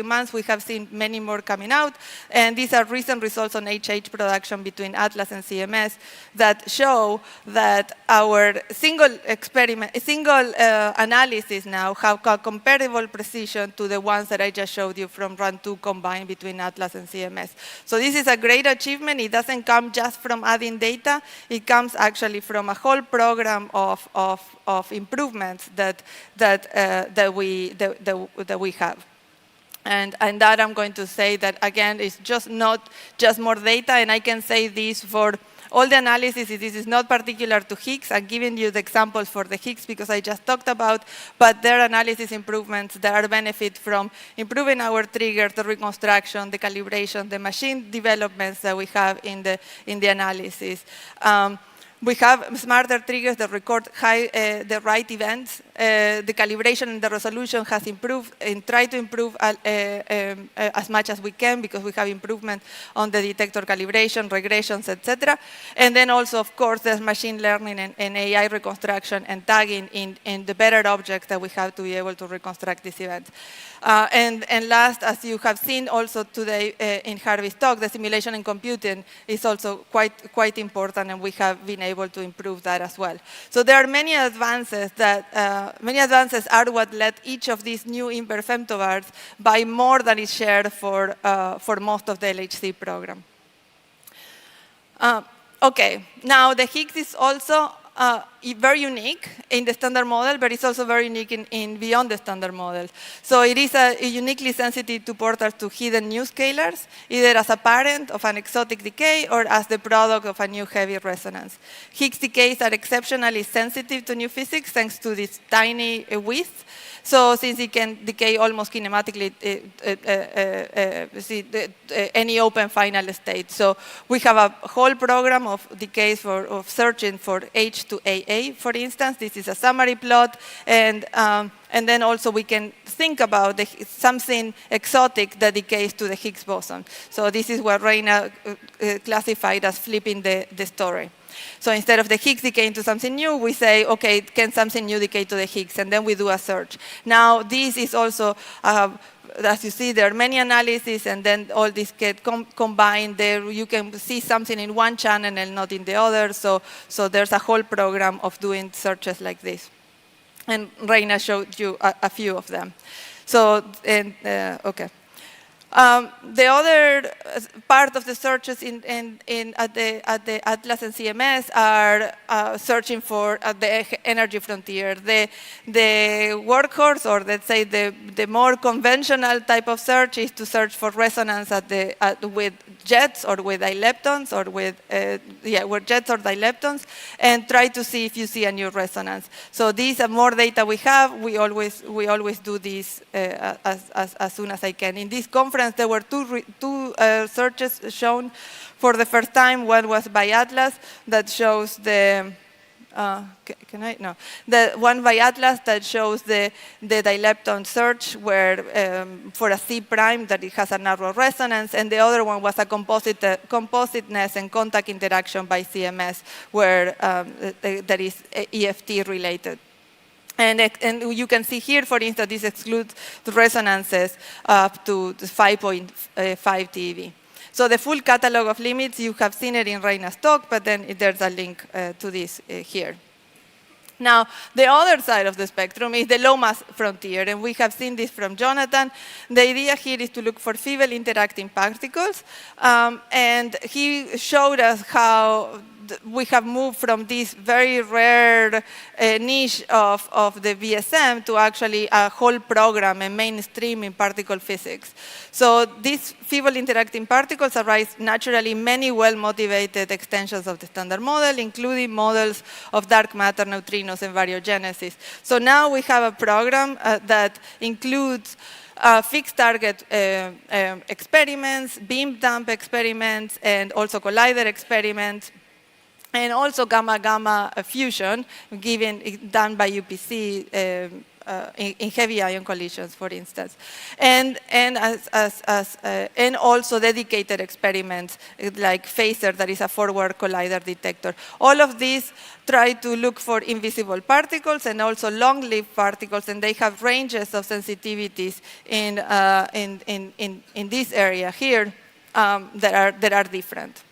months, we have seen many more coming out, and these are recent results on HH production between Atlas and CMS that show that our single analysis now have a comparable precision to the ones that I just showed you from run 2 combined between Atlas and CMS. So this is a great achievement. It doesn't come just from adding data. It comes actually from a whole program of improvements that we have. And that I'm going to say that, again, it's just not just more data, and I can say this for all the analysis. This is not particular to Higgs. I'm giving you the examples for the Higgs because I just talked about, but there are analysis improvements that are benefit from improving our trigger, the reconstruction, the calibration, the machine developments that we have in the analysis. We have smarter triggers that record the right events. The calibration and the resolution has improved and try to improve as much as we can because we have improvement on the detector calibration, regressions, etc. And then also, of course, there's machine learning and AI reconstruction and tagging in the better objects that we have to be able to reconstruct these events. And last, as you have seen also today in Harvey's talk, the simulation and computing is also quite important, and we have been able to improve that as well. So there are many advances that many advances are what led each of these new Imber femtobars by more than is shared for most of the LHC program. Okay, now the Higgs is also very unique in the standard model, but it's also very unique in beyond the standard model. So it is uniquely sensitive to portals to hidden new scalars, either as a parent of an exotic decay or as the product of a new heavy resonance. Higgs decays are exceptionally sensitive to new physics thanks to this tiny width. So since it can decay almost kinematically any open final state. So we have a whole program of decays of searching for H to AA, for instance. This is a summary plot. And then also we can think about something exotic that decays to the Higgs boson. So this is what Reina classified as flipping the story. So instead of the Higgs decaying to something new, we say, okay, can something new decay to the Higgs? And then we do a search. Now, this is also, as you see, there are many analyses, and then all these get combined. There you can see something in one channel and not in the other. So there's a whole program of doing searches like this. And Reina showed you a few of them. So, okay. The other part of the searches at the Atlas and CMS are searching for the energy frontier. The workhorse, or let's say the more conventional type of search, is to search for resonance with jets or with dileptons, or with jets or dileptons, and try to see if you see a new resonance. So these are more data we have. We always do this as soon as I can. In this conference, there were two searches shown for the first time. One was by Atlas that shows the the one by Atlas that shows the dilepton search where for a C prime that it has a narrow resonance, and the other one was a compositeness and contact interaction by CMS where that is EFT related. And you can see here, for instance, this excludes the resonances up to 5.5 TeV. So the full catalog of limits, you have seen it in Reina's talk, but then there's a link to this here. Now, the other side of the spectrum is the low mass frontier, and we have seen this from Jonathan. The idea here is to look for feeble interacting particles, and he showed us how we have moved from this very rare niche of the VSM to actually a whole program, a mainstream in particle physics. So these feeble interacting particles arise naturally in many well-motivated extensions of the standard model, including models of dark matter, neutrinos, and variogenesis. So now we have a program that includes fixed target experiments, beam dump experiments, and also collider experiments. and also gamma-gamma fusion done by UPC in heavy ion collisions, for instance, and also dedicated experiments like Phaser, that is a forward collider detector. All of these try to look for invisible particles and also long-lived particles, and they have ranges of sensitivities in this area here that are different.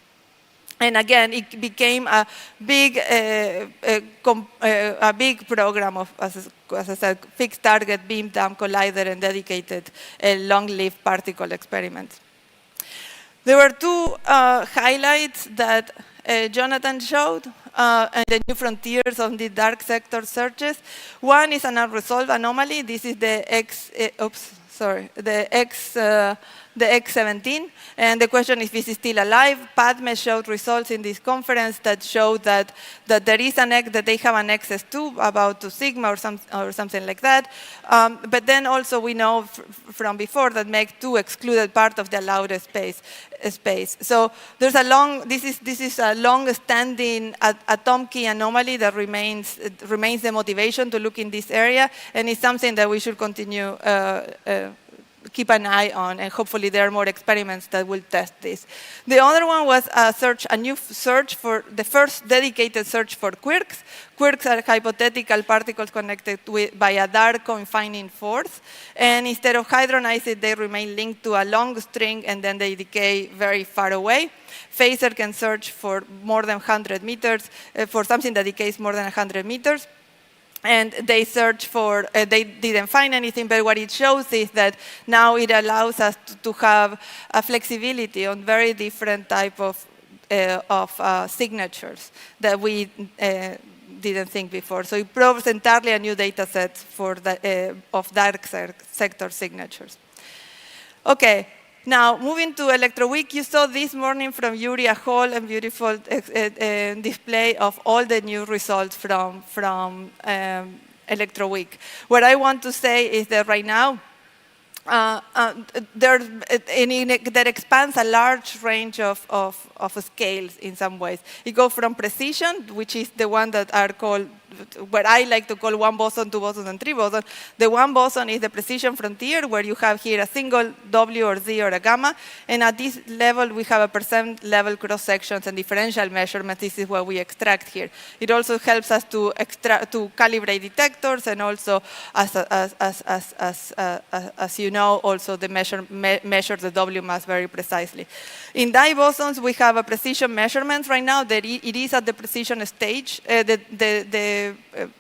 And again, it became a big program of, as I said, fixed target beam dam collider and dedicated long-lived particle experiments. There were two highlights that Jonathan showed, and the new frontiers on the dark sector searches. One is an unresolved anomaly. This is the X17, and the question is if this is still alive. Padme showed results in this conference that showed that there is that they have an XS2 about 2 sigma or something like that. But then also we know from before that MEG2 excluded part of the allowed space. So there's this is a long-standing atom key anomaly that remains the motivation to look in this area, and it's something that we should continue keep an eye on, and hopefully there are more experiments that will test this. The other one was a new search for the first dedicated search for quirks. Quirks are hypothetical particles connected by a dark confining force, and instead of hydronizing, they remain linked to a long string, and then they decay very far away. Phaser can search for more than 100 meters, for something that decays more than 100 meters. And they searched for, they didn't find anything, but what it shows is that now it allows us to have a flexibility on very different type of signatures that we didn't think before. So it proves entirely a new data set for of dark sector signatures. Okay. Now, moving to ElectroWeek, you saw this morning from Yuri a whole and beautiful display of all the new results from ElectroWeek. What I want to say is that right now, that expands a large range of scales in some ways. It goes from precision, which is the one that are called, what I like to call 1 boson, 2 bosons, and 3 bosons. The 1 boson is the precision frontier, where you have here a single W or Z or a gamma, and at this level we have a percent level cross sections and differential measurements. This is what we extract here. It also helps us to calibrate detectors, and also, as you know, also the measure the W mass very precisely. In die bosons, we have a precision measurement right now that it is at the precision stage, the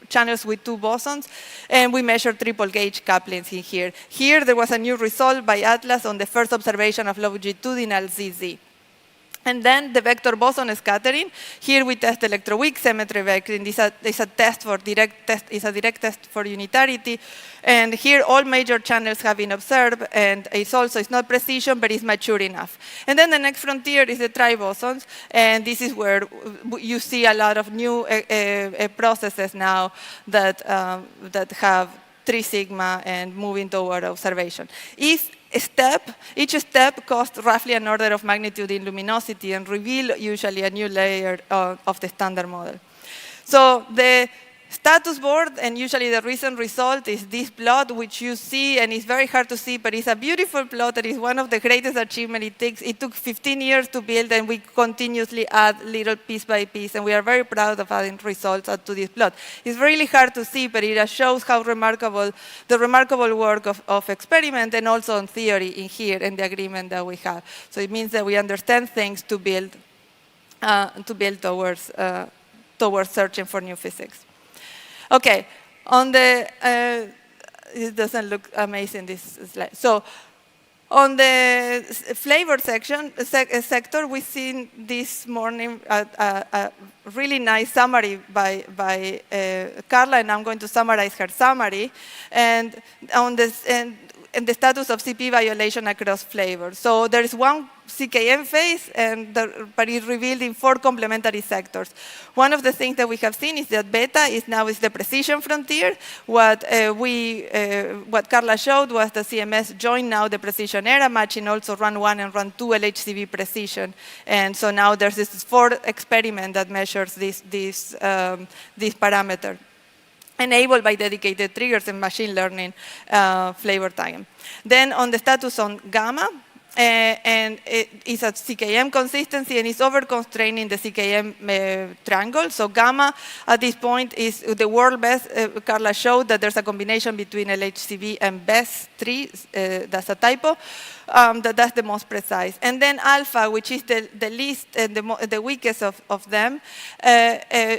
channels with 2 bosons, and we measure triple gauge couplings in here. Here, there was a new result by Atlas on the first observation of longitudinal ZZ. And then the vector boson scattering. Here we test ElectroWeek symmetry vectoring. This is a test for direct test for unitarity. And here all major channels have been observed, and it's not precision, but it's mature enough. And then the next frontier is the tri-bosons, and this is where you see a lot of new processes now that have 3 sigma and moving toward observation. Each step costs roughly an order of magnitude in luminosity and reveal usually a new layer of the standard model. So the status board, and usually the recent result is this plot, which you see, and it's very hard to see, but it's a beautiful plot that is one of the greatest achievements it takes. It took 15 years to build, and we continuously add little piece by piece, and we are very proud of adding results to this plot. It's really hard to see, but it shows how remarkable, the remarkable work of experiment, and also on theory in here, and the agreement that we have. So it means that we understand things to build towards searching for new physics. Okay, on the, it doesn't look amazing, this slide. So on the flavor sector, we've seen this morning a really nice summary by Carla, and I'm going to summarize her summary. And on this, and and the status of CP violation across flavors. So there is one CKM phase, but it's revealed in 4 complementary sectors. One of the things that we have seen is that beta is the precision frontier. What Carla showed was the CMS joined now the precision era, matching also run 1 and run 2 LHCb precision. And so now there's this 4th experiment that measures this parameter, enabled by dedicated triggers and machine learning flavor time. Then on the status on gamma, and it is a CKM consistency and is over-constraining the CKM triangle. So gamma at this point is the world best. Carla showed that there's a combination between LHCb and BEST3, that's a typo, that's the most precise. And then alpha, which is the least and the weakest of them,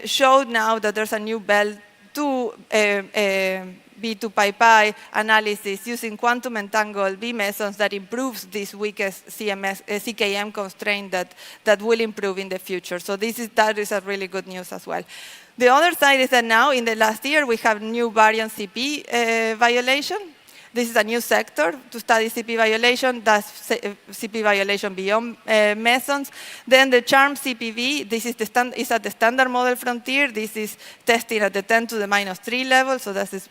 showed now that there's a new belt to B2 pi analysis using quantum entangled B mesons that improves this weakest CKM constraint that will improve in the future. So that is a really good news as well. The other side is that now in the last year we have new variant CP violation. This is a new sector to study CP violation, that's CP violation beyond mesons. Then the charm CPV, this is at the standard model frontier. This is testing at the 10 to the -3 level, so that is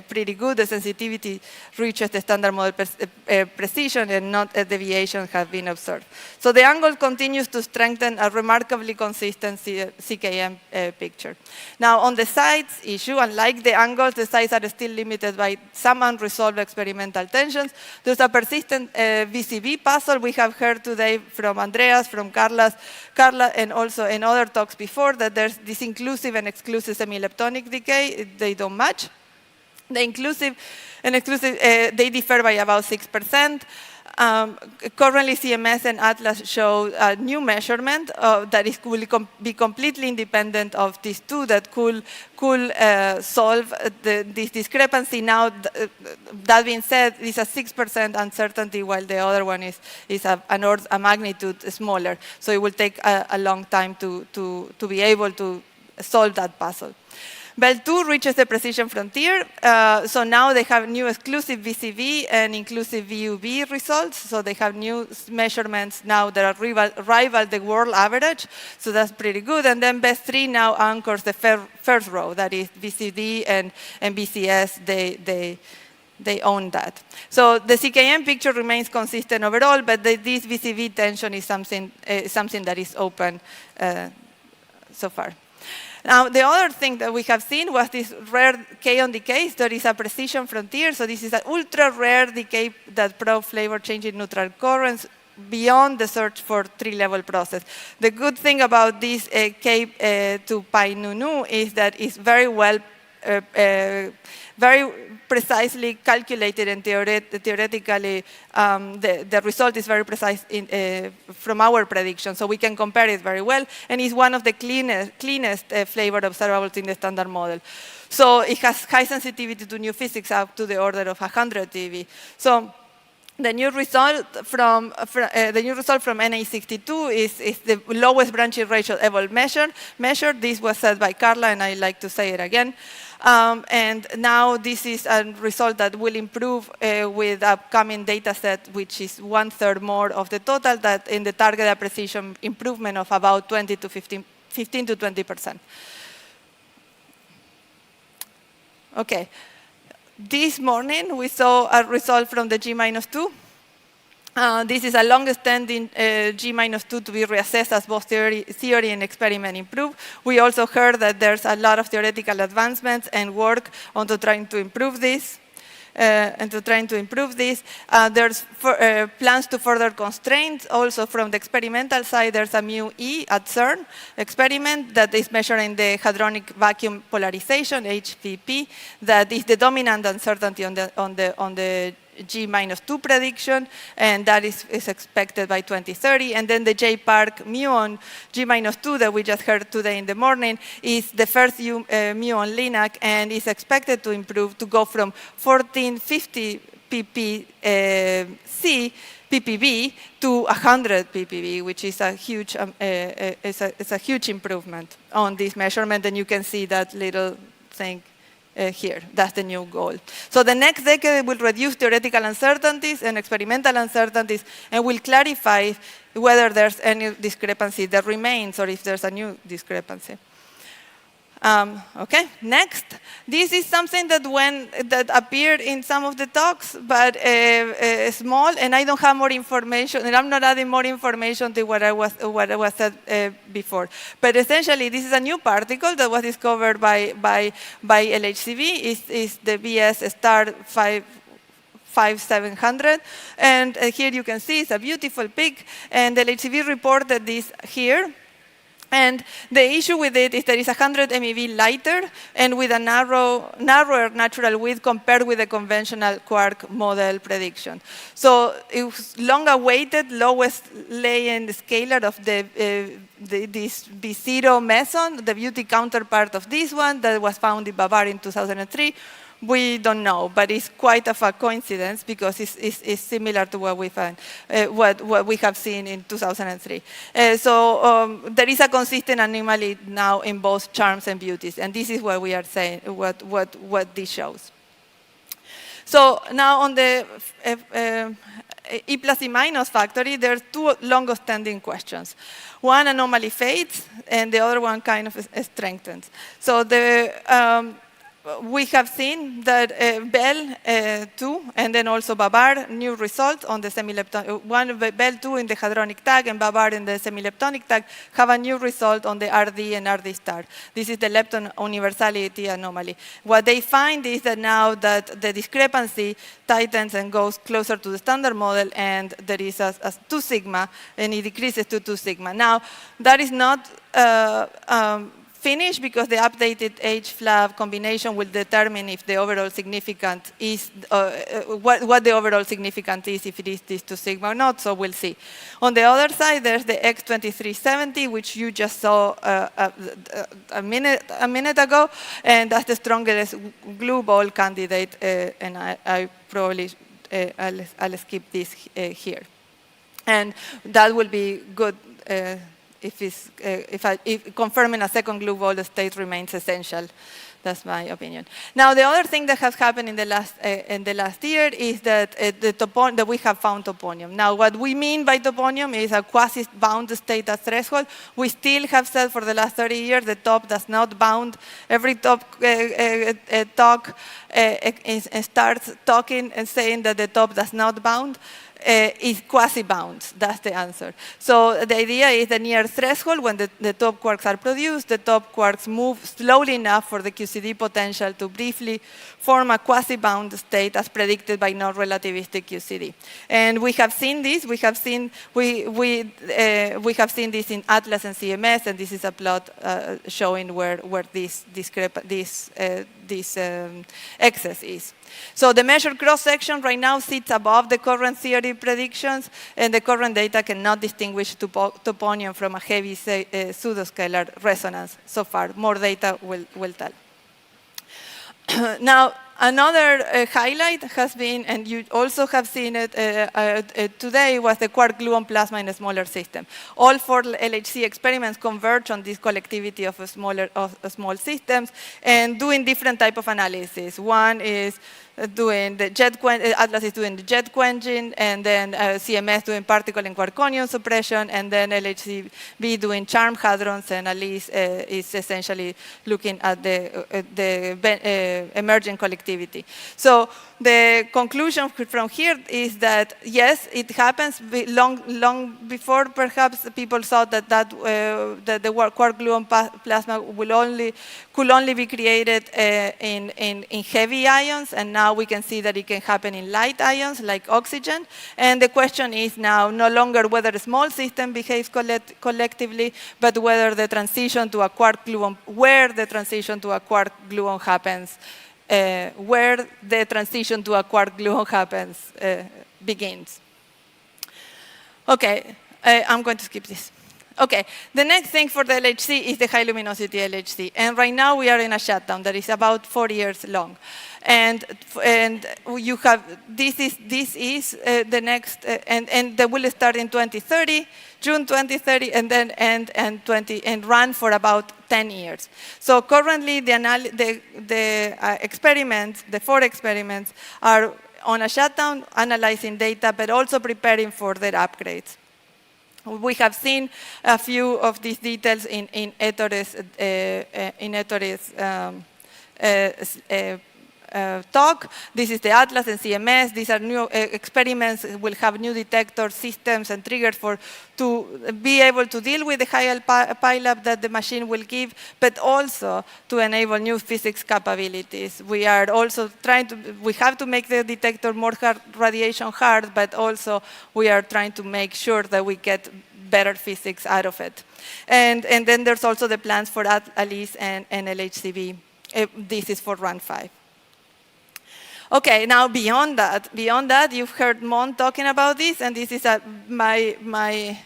pretty good. The sensitivity reaches the standard model precision and not a deviation has been observed. So the angle continues to strengthen a remarkably consistent CKM picture. Now on the size issue, unlike the angles, the size are still limited by some unresolved experimental tensions. There's a persistent VCB puzzle. We have heard today from Andreas, from Carla, and also in other talks before that there's this inclusive and exclusive semileptonic decay. They don't match. The inclusive and exclusive, they differ by about 6%. Currently, CMS and Atlas show a new measurement that will be completely independent of these two that could solve this discrepancy. Now, that being said, it's a 6% uncertainty, while the other one is a magnitude smaller. So it will take a long time to be able to solve that puzzle. Belt 2 reaches the precision frontier, so now they have new exclusive VCV and inclusive VUV results, so they have new measurements now that are rival the world average, so that's pretty good. And then BEST 3 now anchors the first row, that is VCD and BCS, they own that. So the CKM picture remains consistent overall, but this VCV tension is something that is open so far. Now, the other thing that we have seen was this rare kaon decay. There is a precision frontier. So this is an ultra-rare decay that probes flavor changing neutral currents beyond the search for 3-level process. The good thing about this K to pi nu is that it's very well, very precisely calculated, and theoretically the result is very precise from our prediction, so we can compare it very well, and it's one of the cleanest flavor observables in the standard model. So it has high sensitivity to new physics up to the order of 100 dB. So the new result from NA62 is the lowest branching ratio ever measured. This was said by Carla, and I like to say it again. And now this is a result that will improve with upcoming data set, which is 1/3 more of the total, that in the target precision improvement of about 15 to 20%. Okay. This morning, we saw a result from the G-2. This is a long-standing G-2 to be reassessed as both theory and experiment improve. We also heard that there's a lot of theoretical advancements and work on trying to improve this. There's plans to further constraints. Also from the experimental side, there's a mu-E at CERN experiment that is measuring the hadronic vacuum polarization, HVP, that is the dominant uncertainty on the G-2 prediction, and that is expected by 2030. And then the J-Park mu on G-2 that we just heard today in the morning is the first mu on LINAC, and is expected to improve to go from 1450 ppb to 100 ppb, which is a huge it's a huge improvement on this measurement. And you can see that little thing here. That's the new goal. So the next decade will reduce theoretical uncertainties and experimental uncertainties and will clarify whether there's any discrepancy that remains or if there's a new discrepancy. Okay, next. This is something that appeared in some of the talks, but small, and I don't have more information, and I'm not adding more information to what was said before. But essentially, this is a new particle that was discovered by LHCb. Is the BS star 5700, and here you can see it's a beautiful peak, and LHCb reported this here. And the issue with it is that it's 100 MeV lighter and with a narrower natural width compared with the conventional quark model prediction. So it was long-awaited lowest Layton scalar of this B0 meson, the beauty counterpart of this one that was found in Babar in 2003. We don't know, but it's quite of a coincidence because it's similar to what we find, what we have seen in 2003. So there is a consistent anomaly now in both charms and beauties, and this is what we are saying, what this shows. So now on the E plus E minus factory, there are two long-standing questions. One anomaly fades, and the other one kind of strengthens. So we have seen that Bell 2 and then also Babar, new result on the semileptonic, one Bell 2 in the hadronic tag and Babar in the semileptonic tag have a new result on the RD and RD star. This is the lepton universality anomaly. What they find is that now that the discrepancy tightens and goes closer to the standard model and there is a 2 sigma and it decreases to 2 sigma. Now, that is not finished because the updated H-flab combination will determine if the overall significant is, what the overall significant is, if it is this 2 sigma or not, so we'll see. On the other side, there's the X2370, which you just saw a minute ago, and that's the strongest glue ball candidate, and I probably, I'll skip this here. And that will be good if confirming a second glue ball state remains essential. That's my opinion. Now, the other thing that has happened in the last year is that that we have found toponium. Now, what we mean by toponium is a quasi-bound state at threshold. We still have said for the last 30 years the top does not bound. Every top talk starts talking and saying that the top does not bound. Is quasi-bound. That's the answer. So the idea is that near threshold, when the top quarks are produced, the top quarks move slowly enough for the QCD potential to briefly form a quasi-bound state as predicted by non-relativistic QCD. And we have seen this. We have seen this in Atlas and CMS, and this is a plot showing where this excess is. So the measured cross-section right now sits above the current theory predictions, and the current data cannot distinguish toponium from a heavy pseudoscalar resonance so far. More data will tell. Now, another highlight has been, and you also have seen it today, was the quark-gluon plasma in a smaller system. All 4 LHC experiments converge on this collectivity of small systems and doing different type of analysis. One is doing the jet quenching, Atlas is doing the jet quenching, and then CMS doing particle and quark-anion suppression, and then LHCb doing charm hadrons, and Alice is essentially looking at the emergent collectivity. So the conclusion from here is that yes, it happens long before perhaps people thought that the quark-gluon plasma could only be created in heavy ions, and now we can see that it can happen in light ions like oxygen. And the question is now no longer whether a small system behaves collectively, but whether the transition to a quark-gluon, where the transition to a quark-gluon happens, where the transition to a quark-gluon begins. Okay, I'm going to skip this. Okay, the next thing for the LHC is the high luminosity LHC. And right now we are in a shutdown that is about 4 years long. And you have, this is the next, and that will start in 2030, June 2030, and then end and run for about 10 years. So currently the experiments, the 4 experiments, are on a shutdown, analyzing data, but also preparing for their upgrades. We have seen a few of these details in Ettores' talk. This is the Atlas and CMS. These are new experiments. Will have new detector systems and triggers to be able to deal with the high pileup that the machine will give, but also to enable new physics capabilities. We are also we have to make the detector more radiation hard, but also we are trying to make sure that we get better physics out of it. And then there's also the plans for ALICE and LHCb. This is for Run 5. Okay, now beyond that, you've heard Mon talking about this, and this is my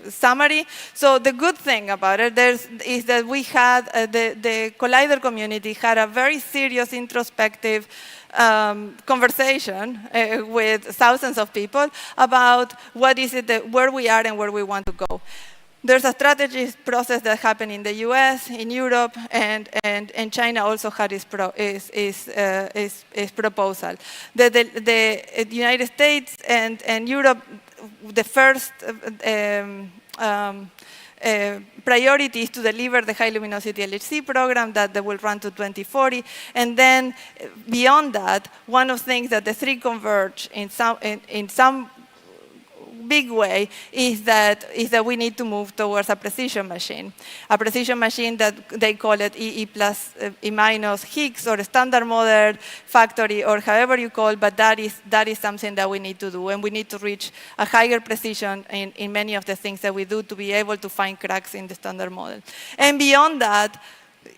summary. So the good thing about it is that we had, the Collider community had a very serious introspective conversation with thousands of people about what is it where we are and where we want to go. There's a strategy process that happened in the US, in Europe, and China also had its proposal. The United States and Europe, the first priority is to deliver the high luminosity LHC program that will run to 2040. And then beyond that, one of the things that the 3 converge in some big way is that we need to move towards a precision machine. A precision machine that they call it EE plus E minus Higgs or standard model factory or however you call, but that is something that we need to do, and we need to reach a higher precision in many of the things that we do to be able to find cracks in the standard model. And beyond that,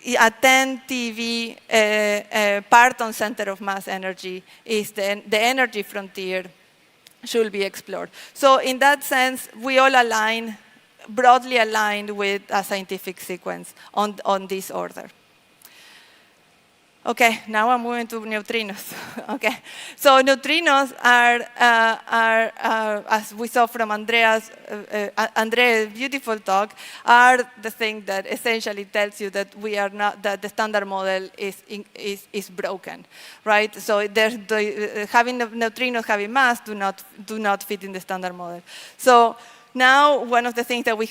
a 10 TeV parton center of mass energy is the energy frontier should be explored. So in that sense, we all broadly aligned with a scientific sequence on this order. Okay, now I'm moving to neutrinos. Okay, so neutrinos are as we saw from Andrea's beautiful talk, are the thing that essentially tells you that we are not, that the standard model is broken, right? So having neutrinos having mass do not fit in the standard model. So now, one of the things that we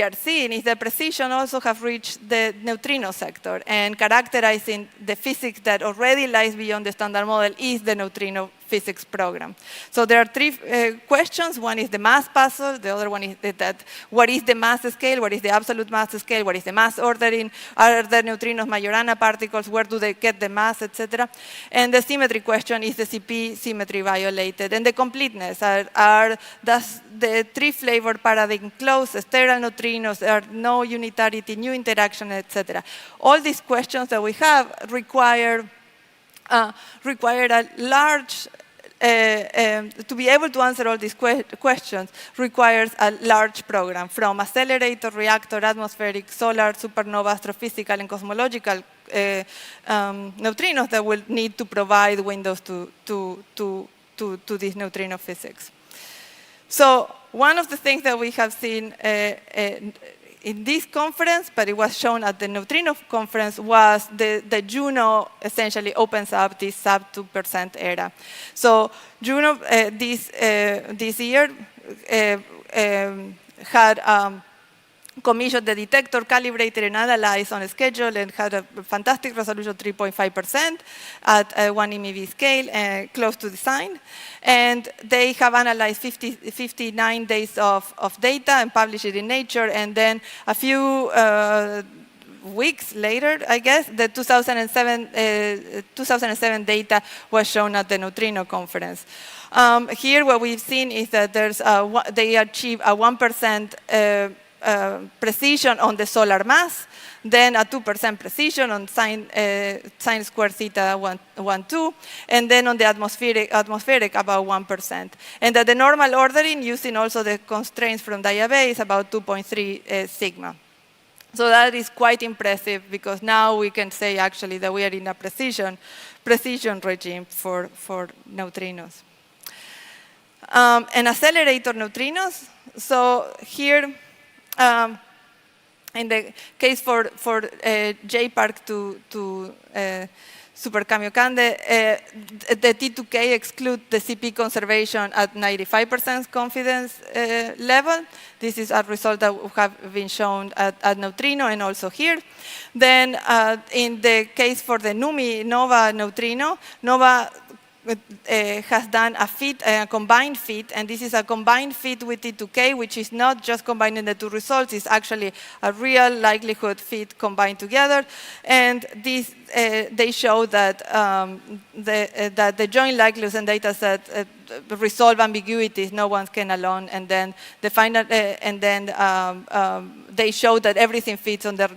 are seeing is that precision also have reached the neutrino sector, and characterizing the physics that already lies beyond the standard model is the neutrino physics program. So there are 3 questions. One is the mass puzzle. The other one is that what is the mass scale? What is the absolute mass scale? What is the mass ordering? Are the neutrinos Majorana particles? Where do they get the mass, etc.? And the symmetry question, is the CP symmetry violated? And the completeness, does the 3-flavor paradigm close, sterile neutrinos, are no unitarity, new interaction, etc.? All these questions that we have require a large, to be able to answer all these questions requires a large program, from accelerator, reactor, atmospheric, solar, supernova, astrophysical, and cosmological neutrinos that will need to provide windows to this neutrino physics. So one of the things that we have seen in this conference, but it was shown at the neutrino conference, was the Juno essentially opens up this sub 2% era. So Juno this year had commissioned the detector, calibrated and analyzed on a schedule, and had a fantastic resolution, 3.5% at 1 MeV scale, close to design. And they have analyzed 59 days of data and published it in Nature. And then a few weeks later, I guess, the 2007 data was shown at the Neutrino conference. Here, what we've seen is that they achieve a 1% precision on the solar mass, then a 2% precision on sine squared theta 1.2, and then on the atmospheric about 1%. And that the normal ordering, using also the constraints from Diabe, is about 2.3 sigma. So that is quite impressive, because now we can say actually that we are in a precision regime for neutrinos. And accelerator neutrinos. So here, in the case for J-Park to Super Kamiokande, the T2K exclude the CP conservation at 95% confidence level. This is a result that have been shown at neutrino and also here. Then in the case for the NOVA neutrino, NOVA has done a combined fit, and this is a combined fit with T2K, which is not just combining the two results, it's actually a real likelihood fit combined together. And this, they show that, that the joint likelihoods and data set resolve ambiguities no one can alone, and then the final, they show that everything fits on the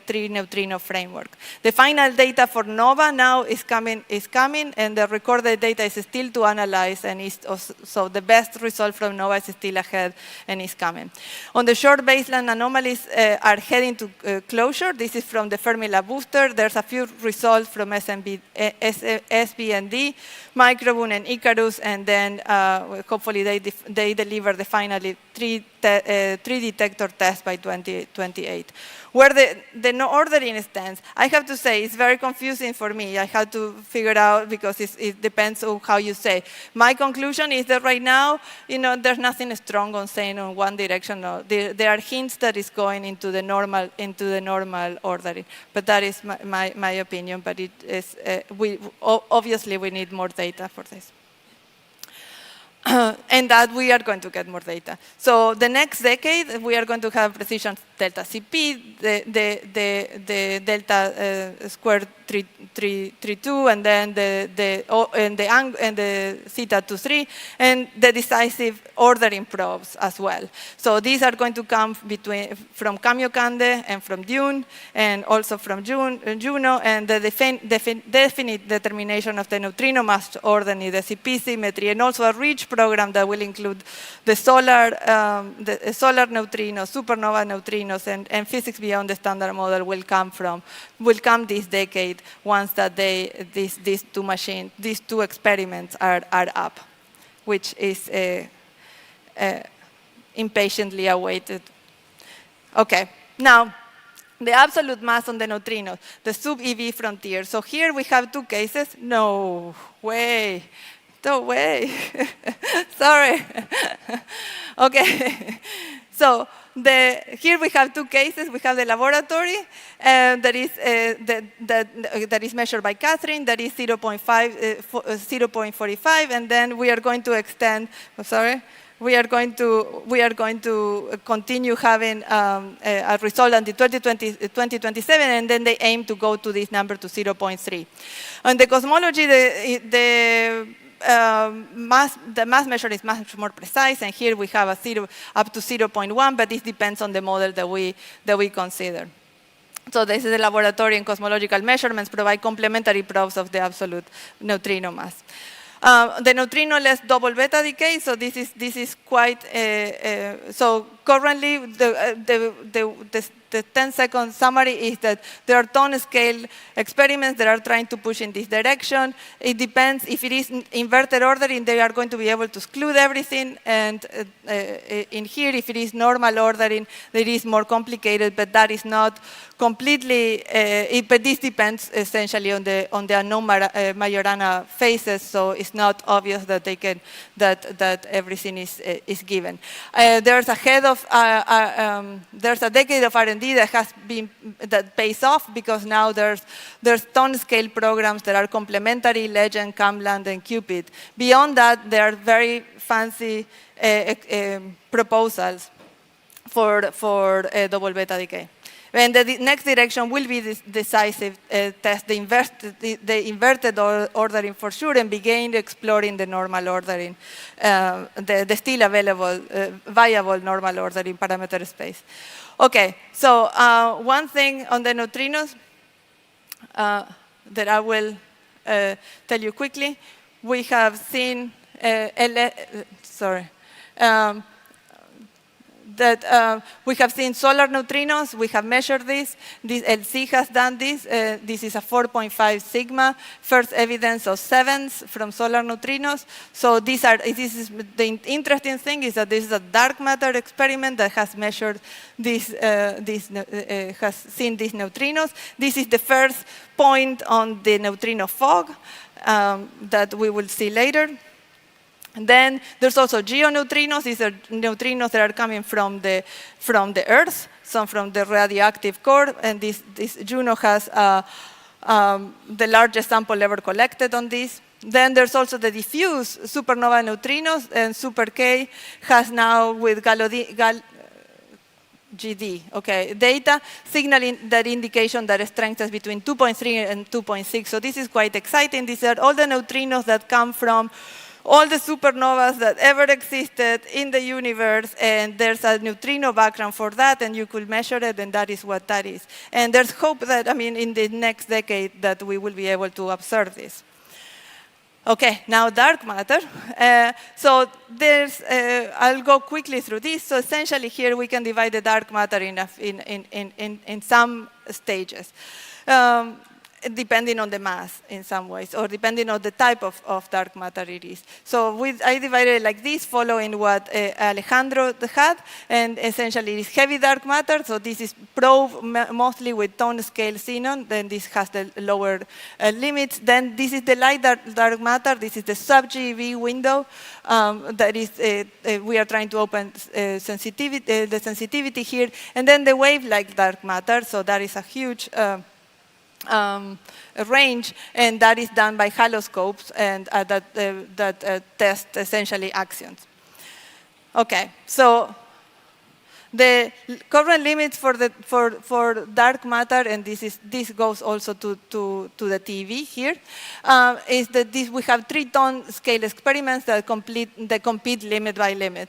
three neutrino framework. The final data for NOVA now is coming, and the recorded data is still to analyze, and so the best result from NOVA is still ahead and is coming. On the short baseline, anomalies are heading to closure. This is from the Fermilab booster. There's a few results from SBND, Microboon, and Icarus, and then hopefully they deliver the finally three detector test by 2028. Where the no ordering stands, I have to say, it's very confusing for me. I have to figure out, because it depends on how you say. My conclusion is that right now, there's nothing strong on saying on one direction. No. There are hints that it's going into the normal ordering. But that is my opinion. But it is obviously we need more data for this. And that we are going to get more data. So the next decade, we are going to have precision delta CP, the delta squared 3.2, and then the theta 2.3, and the decisive ordering probes as well. So these are going to come from Kamiokande and from Dune, and also from Juno, and the definite determination of the neutrino mass ordering, the CP symmetry, and also a rich program that will include the solar neutrinos, supernova neutrinos, and physics beyond the standard model will come this decade, once that these two experiments are up, which is impatiently awaited. Okay, now the absolute mass on the neutrinos, the sub-EV frontier. So here we have two cases. No way. No way. Sorry. Okay. So here we have two cases. We have the laboratory that is measured by Catherine, that is 0.45, and then we are going to extend. We are going to continue having a result until 2027, and then they aim to go to this number to 0.3. On the cosmology, the mass measure is much more precise, and here we have a 0 up to 0.1, but this depends on the model that we consider. So this is the laboratory and cosmological measurements provide complementary probes of the absolute neutrino mass. The neutrino-less double beta decay, so this is quite, so currently the 10-second summary is that there are ton-scale experiments that are trying to push in this direction. It depends. If it is inverted ordering, they are going to be able to exclude everything. And in here, if it is normal ordering, it is more complicated, but that is not completely, but this depends essentially on the unknown Majorana phases, so it's not obvious that they can, that everything is given. There's a decade of R&D that pays off, because now there's ton-scale programs that are complementary, Legend, Camland, and Cupid. Beyond that, there are very fancy proposals for double beta decay. And the next direction will be decisive, test the inverted ordering for sure, and begin exploring the normal ordering, the still available, viable normal ordering parameter space. Okay, so one thing on the neutrinos that I will tell you quickly. We have seen, that we have seen solar neutrinos. We have measured this. LC has done this. This is a 4.5 sigma, first evidence of sevens from solar neutrinos. So this is the interesting thing is that this is a dark matter experiment that has measured this, has seen these neutrinos. This is the first point on the neutrino fog that we will see later. And then there's also geoneutrinos. These are neutrinos that are coming from the Earth, some from the radioactive core. And this Juno has the largest sample ever collected on this. Then there's also the diffuse supernova neutrinos, and Super K has now with GD, okay, data signaling that indication that strength is between 2.3 and 2.6. So this is quite exciting. These are all the neutrinos that come from all the supernovas that ever existed in the universe, and there's a neutrino background for that, and you could measure it, and that is what that is. And there's hope that, I mean, in the next decade that we will be able to observe this. Okay, now dark matter. So there's, I'll go quickly through this. So essentially here we can divide the dark matter in some stages. Depending on the mass in some ways, or depending on the type of dark matter it is. So I divided it like this, following what Alejandro had, and essentially it is heavy dark matter, so this is probe mostly with tone scale xenon, then this has the lower limits. Then this is the light dark matter, this is the sub-GeV window, that is, we are trying to open the sensitivity here, and then the wave-like dark matter, so that is a huge range, and that is done by haloscopes, and that test essentially axions. Okay, so the current limits for dark matter, and this goes also to the TV here, is that we have 3-ton scale experiments that compete limit by limit.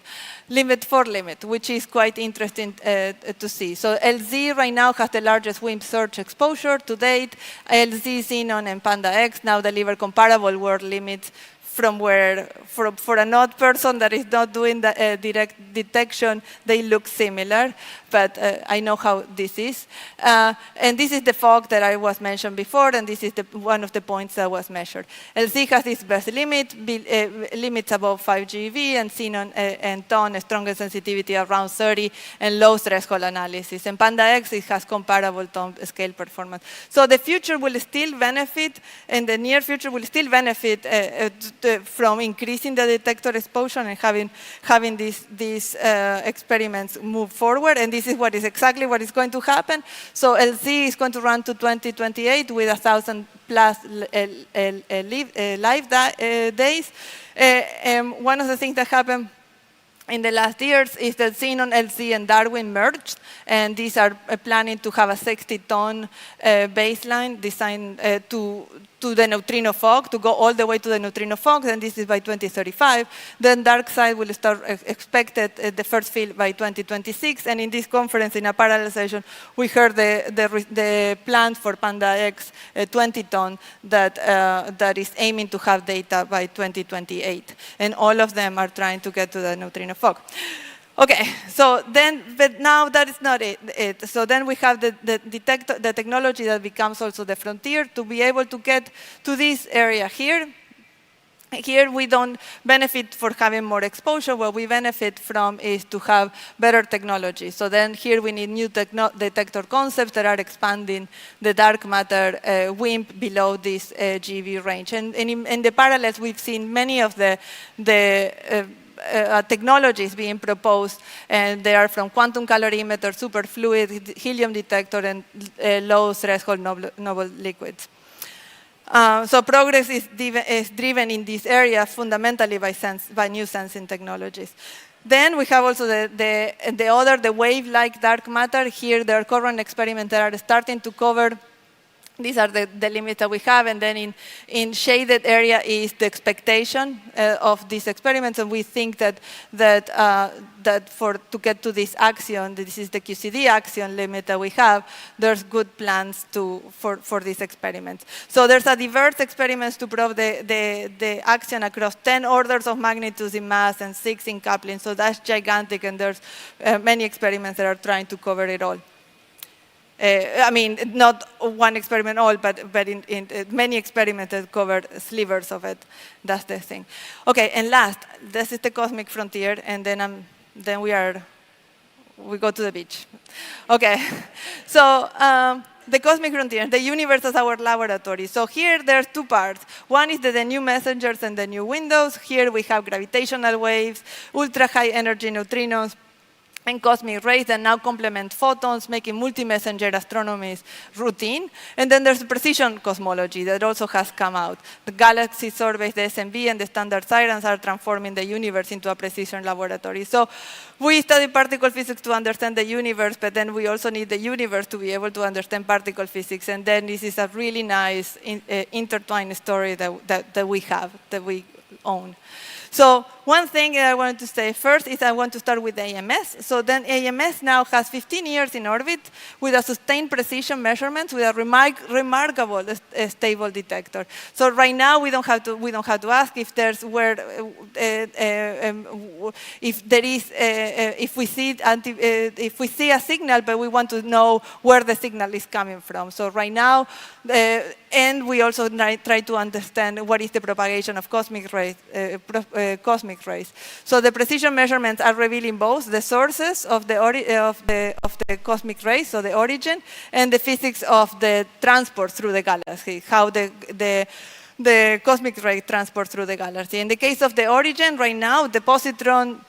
Limit for limit, which is quite interesting to see. So LZ right now has the largest WIMP search exposure to date. LZ, Xenon, and Panda X now deliver comparable world limits from where, for an odd person that is not doing the direct detection, they look similar, but I know how this is. And this is the fog that I was mentioned before, and this is one of the points that was measured. LZ has its best limit, limits above 5 GeV, and Xenon and TON, stronger sensitivity around 30, and low threshold analysis. And Panda X, it has comparable TON scale performance. So the future will still benefit, and the near future will still benefit from increasing the detector exposure and having these experiments move forward. And this is exactly what is going to happen. So LZ is going to run to 2028 with 1,000 plus live days. One of the things that happened in the last years is that Xenon, LZ, and Darwin merged, and these are planning to have a 60-ton baseline designed to the neutrino fog, to go all the way to the neutrino fog, and this is by 2035. Then dark side will start expected the first field by 2026, and in this conference, in a parallel session, we heard the plan for Panda X 20-ton that is aiming to have data by 2028, and all of them are trying to get to the neutrino fog. Okay, so then, but now that is not it. So then we have the technology that becomes also the frontier to be able to get to this area here. Here we don't benefit for having more exposure. What we benefit from is to have better technology. So then here we need new detector concepts that are expanding the dark matter WIMP below this GeV range. And in the parallels, we've seen many of the technologies being proposed, and they are from quantum calorimeter, superfluid, helium detector, and low threshold noble liquids. So progress is driven in this area fundamentally by new sensing technologies. Then we have also the wave-like dark matter. Here, there are current experiments that are starting to cover. These are the limits that we have, and then in shaded area is the expectation of these experiments, and we think that to get to this axion, this is the QCD axion limit that we have, there's good plans for these experiments. So there's a diverse experiments to prove the axion across 10 orders of magnitude in mass and 6 in coupling, so that's gigantic, and there's many experiments that are trying to cover it all. I mean, not one experiment all, but in many experiments that covered slivers of it. That's the thing. Okay, and last, this is the cosmic frontier, and then we go to the beach. Okay, so the cosmic frontier, the universe as our laboratory. So here there's two parts. One is the new messengers and the new windows. Here we have gravitational waves, ultra high energy neutrinos, and cosmic rays that now complement photons, making multi-messenger astronomy routine. And then there's precision cosmology that also has come out. The galaxy surveys, the SMB, and the standard sirens are transforming the universe into a precision laboratory. So we study particle physics to understand the universe, but then we also need the universe to be able to understand particle physics. And then this is a really nice intertwined story that we own. So one thing that I wanted to say first is I want to start with AMS. So then AMS now has 15 years in orbit with a sustained precision measurements with a remarkable stable detector. So right now we don't have to ask if there's if we see a signal, but we want to know where the signal is coming from. So right now, and we also try to understand what is the propagation of cosmic rays. So the precision measurements are revealing both the sources of the cosmic rays, so the origin, and the physics of the transport through the galaxy, how the cosmic ray transport through the galaxy. In the case of the origin, right now, the positron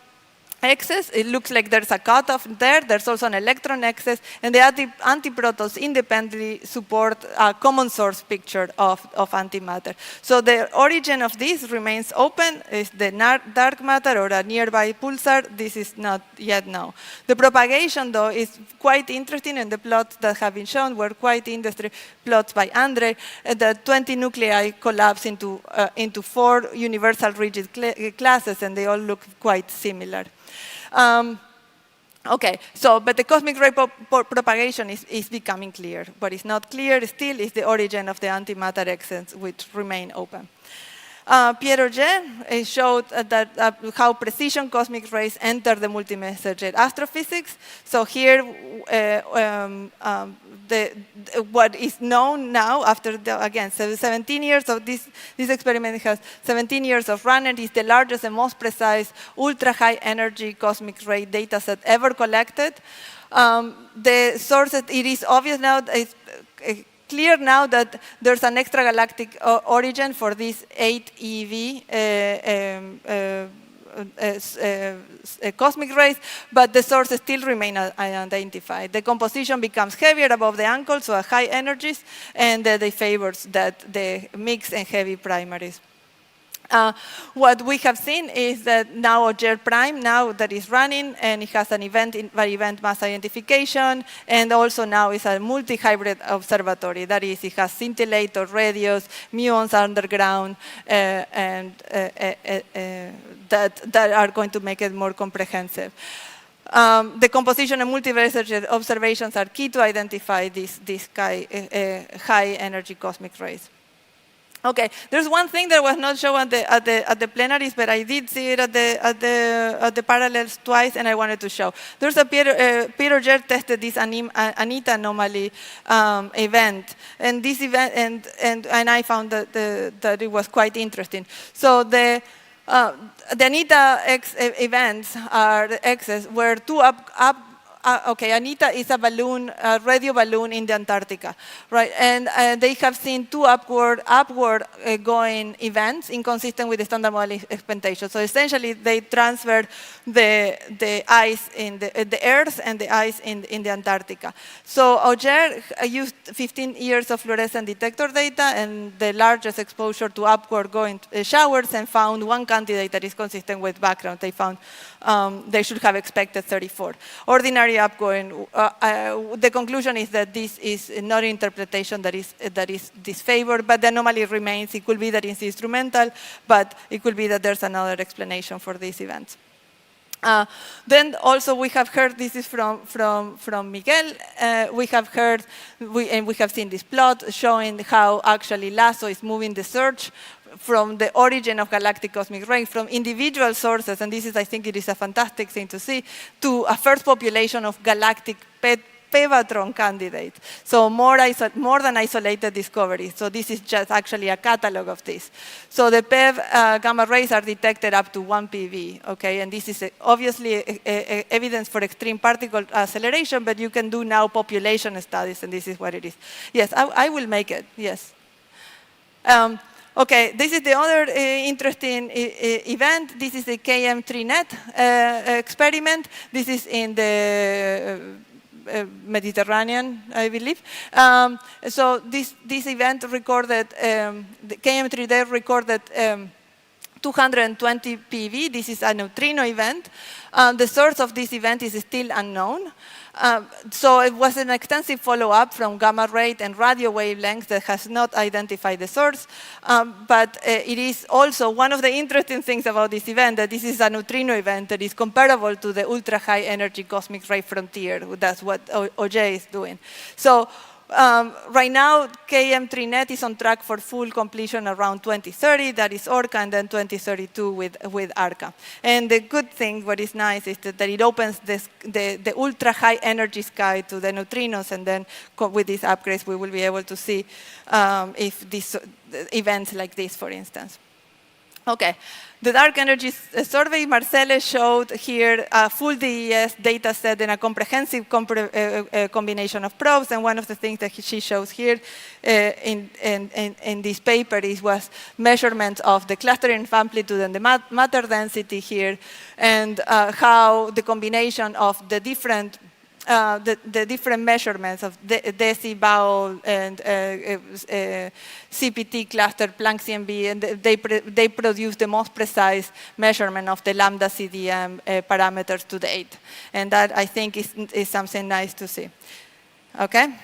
excess, it looks like there's a cutoff there. There's also an electron excess, and the antiprotons independently support a common source picture of antimatter. So the origin of this remains open. Is the dark matter or a nearby pulsar? This is not yet known. The propagation, though, is quite interesting, and the plots that have been shown were quite interesting plots by Andre. The 20 nuclei collapse into 4 universal rigid classes, and they all look quite similar. Okay, so, but the cosmic ray propagation is becoming clear. What is not clear still is the origin of the antimatter excess, which remain open. Pierre Auger showed that how precision cosmic rays enter the multi-messenger astrophysics. So here, what is known now after, again, 17 years of this experiment has 17 years of run, and is the largest and most precise ultra-high energy cosmic ray data set ever collected. The sources, it is obvious now, it's clear now that there's an extragalactic origin for this 8 eV cosmic rays, but the sources still remain unidentified. The composition becomes heavier above the ankle, so at high energies, and they favors the mixed and heavy primaries. What we have seen is that now Auger Prime, now that is running, and it has an event mass identification, and also now it's a multi-hybrid observatory. That is, it has scintillator, radios, muons underground, and that are going to make it more comprehensive. The composition and multiverse observations are key to identify these high energy cosmic rays. Okay, there's one thing that was not shown at the plenaries, but I did see it at the parallels twice, and I wanted to show. There's a Pierre Auger tested this Anita anomaly event, and this event, and I found that it was quite interesting. So the Anita events are the X's were two okay, Anita is a balloon, a radio balloon in the Antarctica, right? And they have seen two upward going events inconsistent with the standard model expectation. So essentially, they transferred the ice in the Earth and the ice in the Antarctica. So Auger used 15 years of fluorescent detector data and the largest exposure to upward going showers and found one candidate that is consistent with background. They found they should have expected 34. Ordinary upgoing, the conclusion is that this is not an interpretation that is disfavored, but the anomaly remains. It could be that it's instrumental, but it could be that there's another explanation for these events. Then also we have heard, this is from Miguel, we have heard, and we have seen this plot showing how actually LASSO is moving the search from the origin of galactic cosmic rays, from individual sources, and this is, I think it is a fantastic thing to see, to a first population of galactic Pevatron candidates. So more than isolated discoveries. So this is just actually a catalog of this. So the PEV gamma rays are detected up to 1 PeV, okay? And this is obviously evidence for extreme particle acceleration, but you can do now population studies, and this is what it is. Yes, I will make it, yes. Okay, this is the other interesting event. This is the KM3NET experiment. This is in the Mediterranean, I believe. So this event recorded, the KM3NET recorded 220 PeV. This is a neutrino event. The source of this event is still unknown. So it was an extensive follow-up from gamma ray and radio wavelengths that has not identified the source. But it is also one of the interesting things about this event, that this is a neutrino event that is comparable to the ultra-high energy cosmic ray frontier. That's what Auger is doing. So right now, KM3NET is on track for full completion around 2030. That is ORCA, and then 2032 with ARCA. And the good thing, what is nice, is that it opens the ultra-high energy sky to the neutrinos, and then with these upgrades, we will be able to see if these events like this, for instance. Okay. The dark energy survey, Marcele showed here a full DES data set and a comprehensive combination of probes. And one of the things that she shows here in this paper was measurement of the clustering amplitude and the matter density here, and how the combination of the different measurements of DESI, BAO, and CPT cluster, Planck CMB, and they produce the most precise measurement of the lambda CDM parameters to date. And that, I think, is something nice to see. Okay?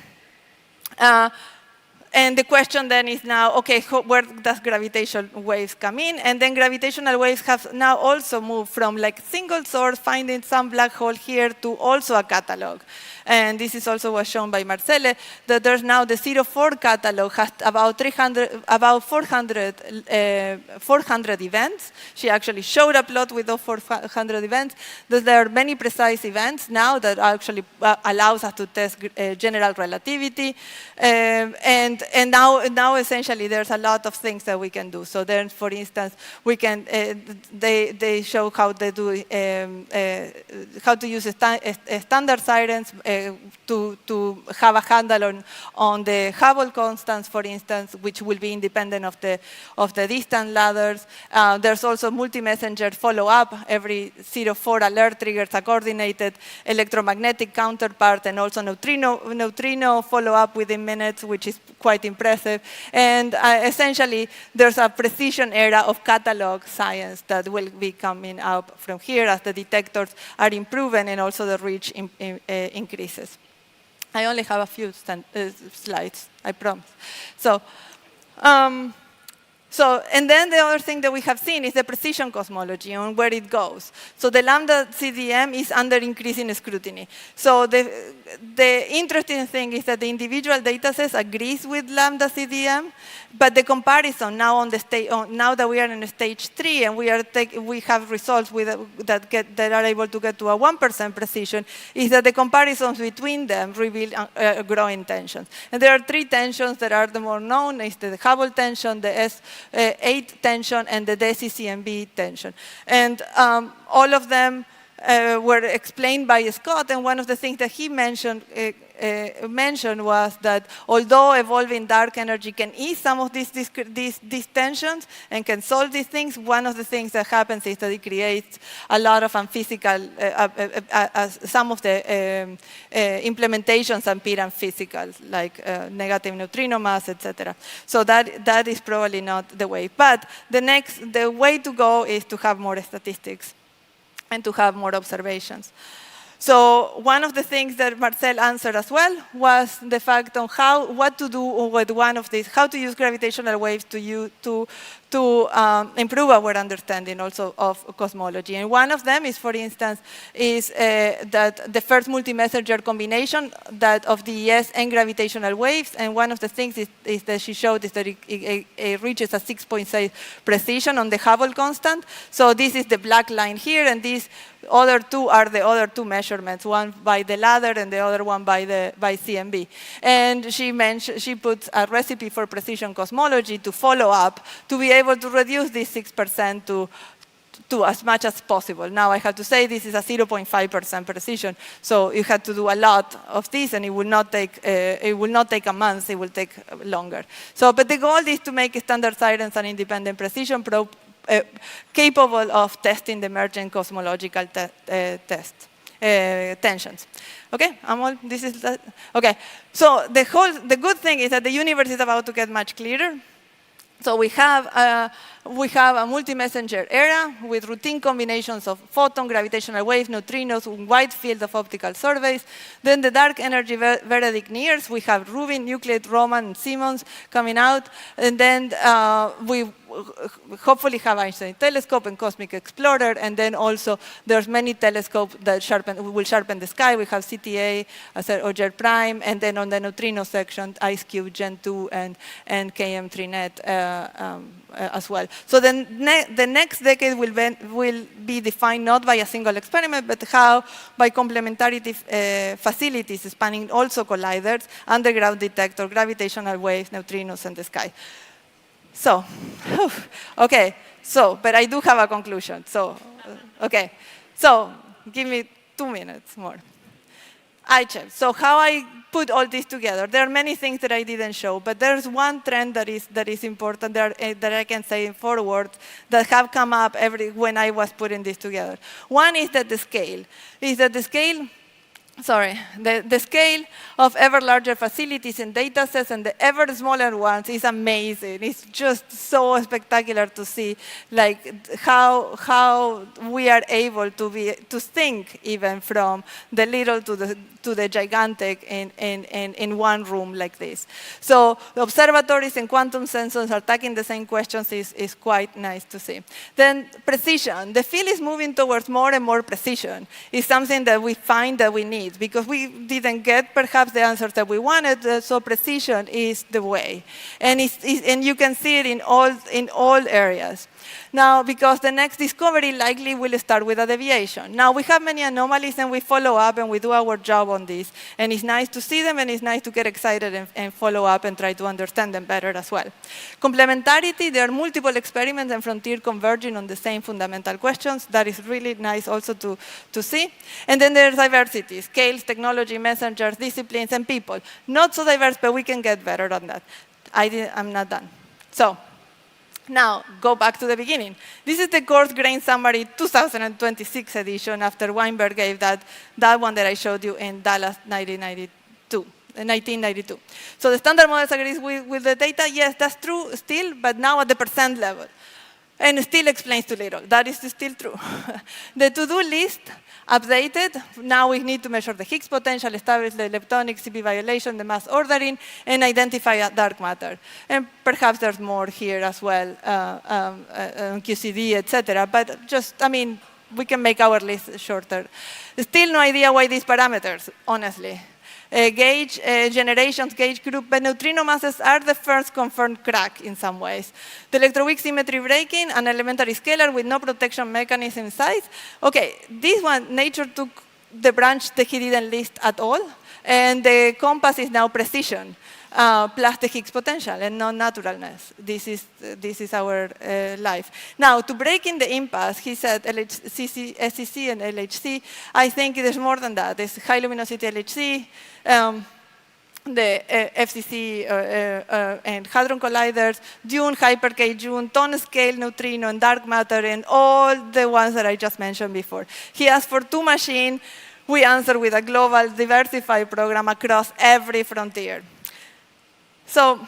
And the question then is now, okay, where does gravitational waves come in? And then gravitational waves have now also moved from like single source, finding some black hole here, to also a catalog. And this is also was shown by Marcele, that there's now the 04 catalog has about 400 events. She actually showed a plot with those 400 events. There are many precise events now that actually allows us to test general relativity. And now essentially there's a lot of things that we can do. So then, for instance, we can they show how they do how to use standard sirens to have a handle on the Hubble constants, for instance, which will be independent of the distance ladders. There's also multi-messenger follow-up. Every 04 alert triggers a coordinated electromagnetic counterpart, and also neutrino follow-up within minutes, which is quite impressive. And essentially, there's a precision era of catalog science that will be coming up from here as the detectors are improving and also the reach increases. I only have a few slides, I promise. So, and then the other thing that we have seen is the precision cosmology and where it goes. So the lambda CDM is under increasing scrutiny. So the interesting thing is that the individual data sets agrees with lambda CDM, but the comparison now on the now that we are in stage 3 and we have results that are able to get to a 1% precision, is that the comparisons between them reveal growing tensions. And there are 3 tensions that are the more known: is the Hubble tension, the S8 tension, and the DESI CMB tension. And all of them were explained by Scott, and one of the things that he mentioned was that although evolving dark energy can ease some of these tensions and can solve these things, one of the things that happens is that it creates a lot of unphysical, some of the implementations appear unphysical, like negative neutrino mass, etc. So that is probably not the way. But the way to go is to have more statistics and to have more observations. So one of the things that Marcel answered as well was the fact on what to do with one of these, how to use gravitational waves to improve our understanding also of cosmology. And one of them is, for instance, that the first multi-messenger combination of DES and gravitational waves. And one of the things is that she showed is that it reaches a 6.6 precision on the Hubble constant. So this is the black line here, and these other two are the other two measurements, one by the ladder and the other one by CMB. And she puts a recipe for precision cosmology to follow up, to be able to reduce this 6% to as much as possible. Now I have to say this is a 0.5% precision, so you have to do a lot of this, and it will not take a month. It will take longer. So, but the goal is to make standard science an independent precision probe capable of testing the emergent cosmological tensions. Okay, okay. So the good thing is that the universe is about to get much clearer. So we have a multi-messenger era with routine combinations of photon, gravitational waves, neutrinos, wide field of optical surveys. Then the dark energy verdict nears. We have Rubin, Euclid, Roman, and Simons coming out. And then we hopefully have Einstein telescope and cosmic explorer. And then also there's many telescopes that will sharpen the sky. We have CTA, or Jet Prime, and then on the neutrino section, IceCube, Gen 2, and KM3net as well. So then the next decade will be defined not by a single experiment, but how by complementarity facilities spanning also colliders, underground detector, gravitational waves, neutrinos, and the sky. So, okay. So, but I do have a conclusion. So, okay. So, give me 2 minutes more. ICHEP. So how I put all this together. There are many things that I didn't show, but there's one trend that is important that I can say in 4 words that have come up when I was putting this together. One is that the scale of ever larger facilities and data sets and the ever smaller ones is amazing. It's just so spectacular to see, like how we are able to think even from the little to the gigantic in one room like this. So the observatories and quantum sensors are tackling the same questions is quite nice to see. Then precision. The field is moving towards more and more precision. It's something that we find that we need because we didn't get perhaps the answers that we wanted, so precision is the way. And you can see it in all areas. Now, because the next discovery likely will start with a deviation. Now, we have many anomalies and we follow up and we do our job on this. And it's nice to see them and it's nice to get excited and follow up and try to understand them better as well. Complementarity, there are multiple experiments and frontier converging on the same fundamental questions. That is really nice also to see. And then there's diversity, scales, technology, messengers, disciplines, and people. Not so diverse, but we can get better on that. I'm not done. So, now, go back to the beginning. This is the course grain summary 2026 edition after Weinberg gave that one that I showed you in Dallas 1992. So the standard model agrees with the data. Yes, that's true still, but now at the percent level. And still explains too little. That is still true. The to-do list, updated. Now we need to measure the Higgs potential, establish the leptonic CP violation, the mass ordering, and identify dark matter. And perhaps there's more here as well, QCD, etc. But just, we can make our list shorter. Still no idea why these parameters, honestly. Gauge, generations, gauge group, but neutrino masses are the first confirmed crack in some ways. The electroweak symmetry breaking, an elementary scalar with no protection mechanism inside. Okay, this one, nature took the branch that he didn't list at all. And the compass is now precision, plus the Higgs potential and non-naturalness. This is our life. Now, to break in the impasse, he said SEC and LHC. I think there's more than that. There's high luminosity LHC, the FCC and hadron colliders, Dune, Hyper-K-Dune, ton-scale neutrino, and dark matter, and all the ones that I just mentioned before. He asked for 2 machines. We answer with a global, diversified program across every frontier. So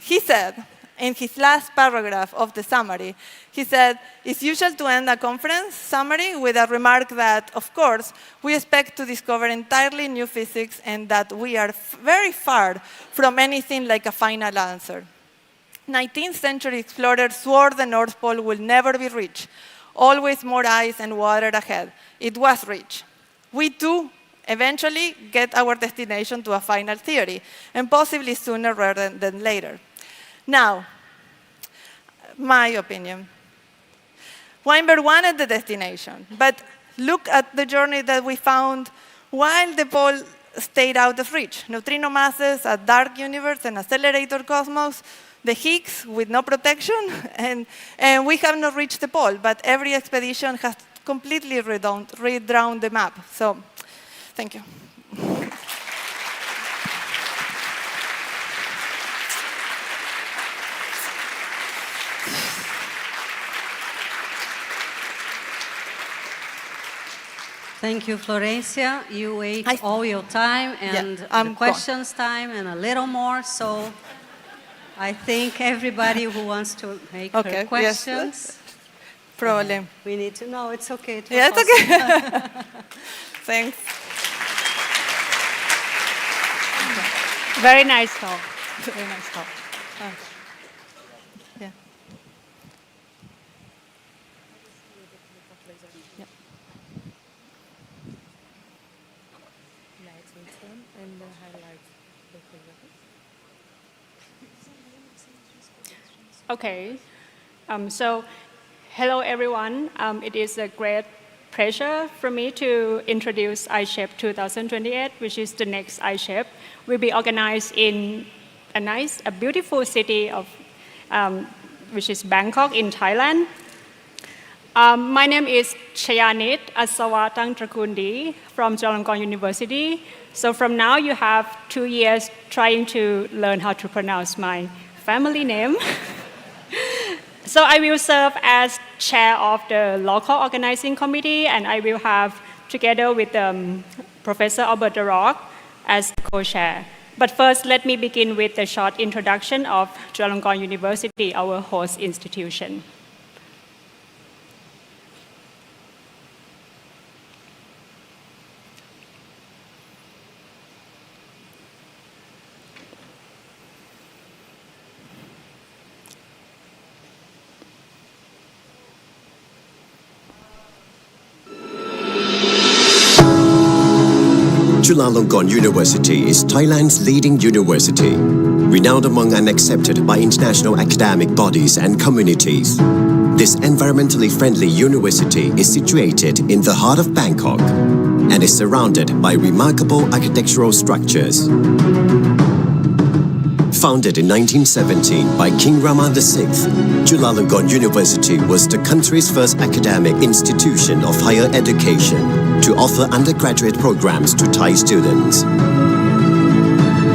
he said, in his last paragraph of the summary, he said, it's usual to end a conference summary with a remark that, of course, we expect to discover entirely new physics and that we are very far from anything like a final answer. 19th century explorers swore the North Pole will never be reached. Always more ice and water ahead. It was reached. We too eventually get our destination to a final theory, and possibly sooner rather than later. Now, my opinion. Weinberg wanted the destination, but look at the journey that we found while the pole stayed out of reach. Neutrino masses, a dark universe, an accelerator cosmos, the Higgs with no protection, and we have not reached the pole, but every expedition has completely redrawn the map. So, thank you. Thank you, Florencia. You ate all your time and the questions time and a little more. So I think everybody who wants to make her questions. Problem. We need to know. It's okay. Yeah, it's okay. Thanks. Very nice talk. Very nice talk. Yeah. Okay. So, hello everyone. It is a great pleasure for me to introduce ICHEP 2028, which is the next ICHEP. Will be organized in a beautiful city of, which is Bangkok in Thailand. My name is Chayanit Asawatangtrakundi from Chulalongkorn University. So from now you have 2 years trying to learn how to pronounce my family name. So I will serve as chair of the local organizing committee, and I will have, together with Professor Albert de Rock, as co-chair. But first, let me begin with a short introduction of Chulalongkorn University, our host institution. Chulalongkorn University is Thailand's leading university, renowned among and accepted by international academic bodies and communities. This environmentally friendly university is situated in the heart of Bangkok and is surrounded by remarkable architectural structures. Founded in 1917 by King Rama VI, Chulalongkorn University was the country's first academic institution of higher education to offer undergraduate programs to Thai students.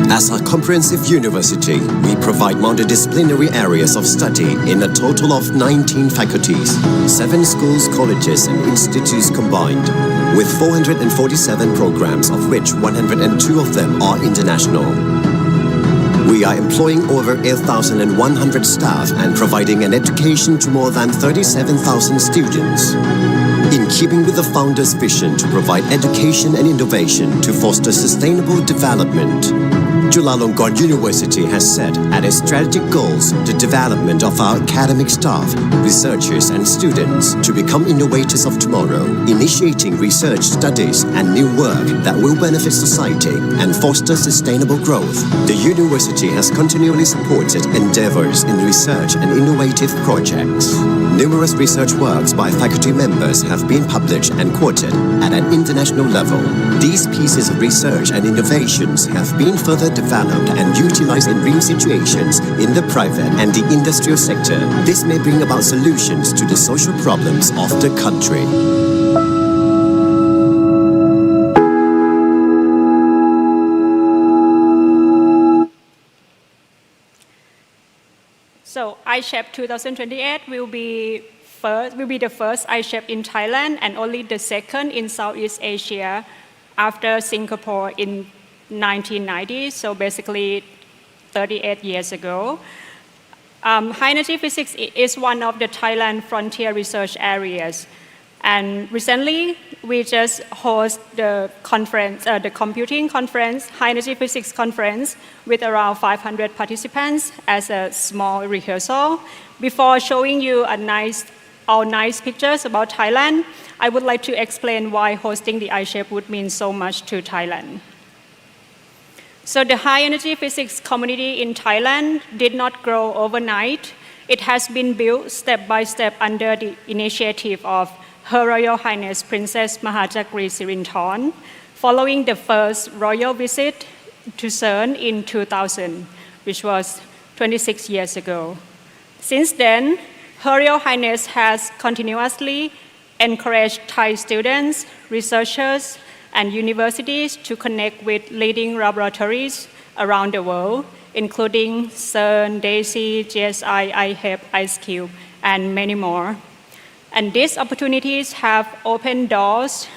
As a comprehensive university, we provide multidisciplinary areas of study in a total of 19 faculties, 7 schools, colleges, and institutes combined, with 447 programs, of which 102 of them are international. We are employing over 8,100 staff and providing an education to more than 37,000 students. In keeping with the founder's vision to provide education and innovation to foster sustainable development, Chulalongkorn University has set at its strategic goals the development of our academic staff, researchers and students to become innovators of tomorrow, initiating research studies and new work that will benefit society and foster sustainable growth. The university has continually supported endeavors in research and innovative projects. Numerous research works by faculty members have been published and quoted at an international level. These pieces of research and innovations have been further developed and utilized in real situations in the private and the industrial sector. This may bring about solutions to the social problems of the country. So ICHEP 2028 will be the first ICHEP in Thailand and only the second in Southeast Asia after Singapore in 1990, so basically 38 years ago. High energy physics is one of the Thailand frontier research areas. And recently, we just host the conference, the computing conference, high energy physics conference with around 500 participants as a small rehearsal. Before showing you all nice pictures about Thailand, I would like to explain why hosting the ICHEP would mean so much to Thailand. So the high energy physics community in Thailand did not grow overnight. It has been built step by step under the initiative of Her Royal Highness Princess Mahachakri Sirinthorn, following the first royal visit to CERN in 2000, which was 26 years ago. Since then, Her Royal Highness has continuously encouraged Thai students, researchers, and universities to connect with leading laboratories around the world, including CERN, DAISY, GSI, ICHEP, ICECube, and many more. And these opportunities have opened doors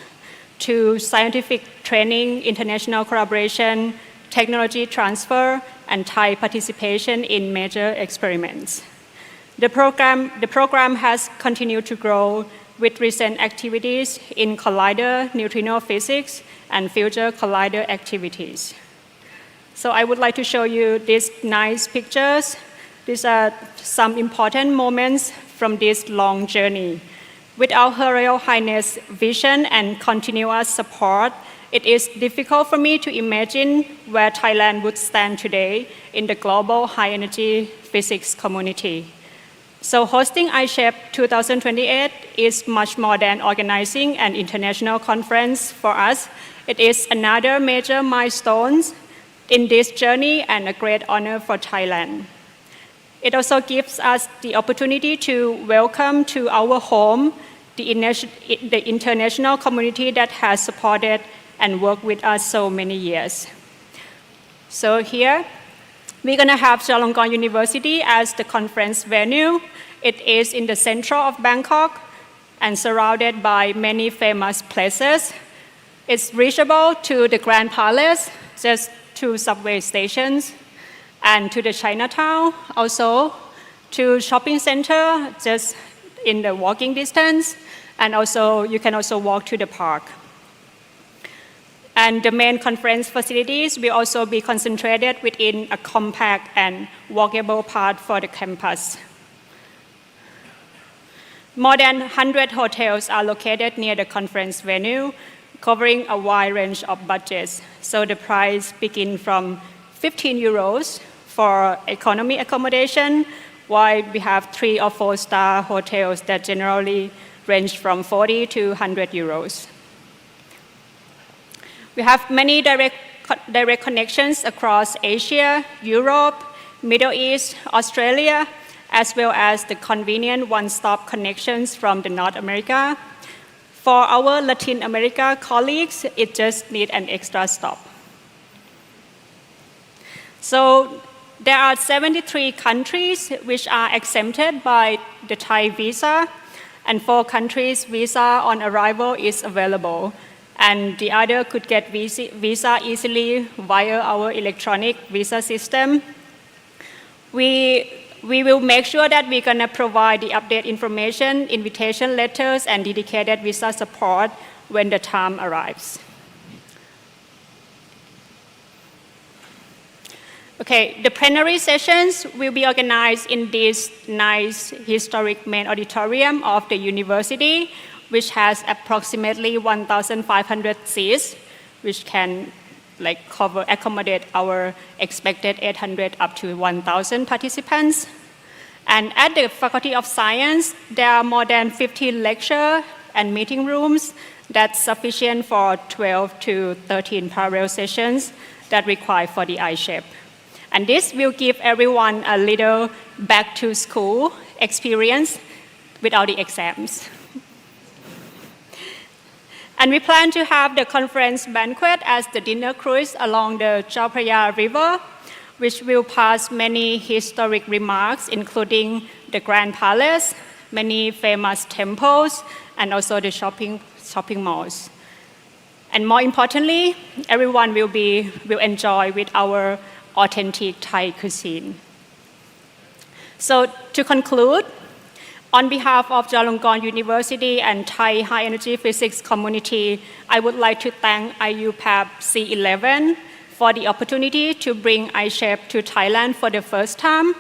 to scientific training, international collaboration, technology transfer, and Thai participation in major experiments. The program has continued to grow with recent activities in collider neutrino physics and future collider activities. So I would like to show you these nice pictures. These are some important moments from this long journey. Without Her Royal Highness' vision and continuous support, it is difficult for me to imagine where Thailand would stand today in the global high-energy physics community. So hosting ICHEP 2028 is much more than organizing an international conference for us. It is another major milestone in this journey and a great honor for Thailand. It also gives us the opportunity to welcome to our home the international community that has supported and worked with us so many years. So here, we're going to have Chulalongkorn University as the conference venue. It is in the center of Bangkok and surrounded by many famous places. It's reachable to the Grand Palace, just 2 subway stations, and to the Chinatown, also to shopping center, just in the walking distance, and also you can also walk to the park. And the main conference facilities will also be concentrated within a compact and walkable part for the campus. More than 100 hotels are located near the conference venue, covering a wide range of budgets. So the price begins from 15 euros for economy accommodation, while we have 3 or 4-star hotels that generally range from 40 to 100 euros. We have many direct connections across Asia, Europe, Middle East, Australia, as well as the convenient one-stop connections from the North America. For our Latin America colleagues, it just needs an extra stop. So there are 73 countries which are exempted by the Thai visa, and 4 countries visa on arrival is available. And the other could get visa easily via our electronic visa system. We will make sure that we're going to provide the update information, invitation letters, and dedicated visa support when the time arrives. Okay, the plenary sessions will be organized in this nice historic main auditorium of the university, which has approximately 1,500 seats, which can accommodate our expected 800 up to 1,000 participants. And at the Faculty of Science, there are more than 15 lecture and meeting rooms that's sufficient for 12 to 13 parallel sessions that require for the ICHEP. And this will give everyone a little back to school experience without the exams. And we plan to have the conference banquet as the dinner cruise along the Chao Phraya River, which will pass many historic remarks, including the Grand Palace, many famous temples, and also the shopping malls. And more importantly, everyone will enjoy with our authentic Thai cuisine. So to conclude, on behalf of Chulalongkorn University and Thai High Energy Physics community, I would like to thank IUPAP C11 for the opportunity to bring ICHEP to Thailand for the first time.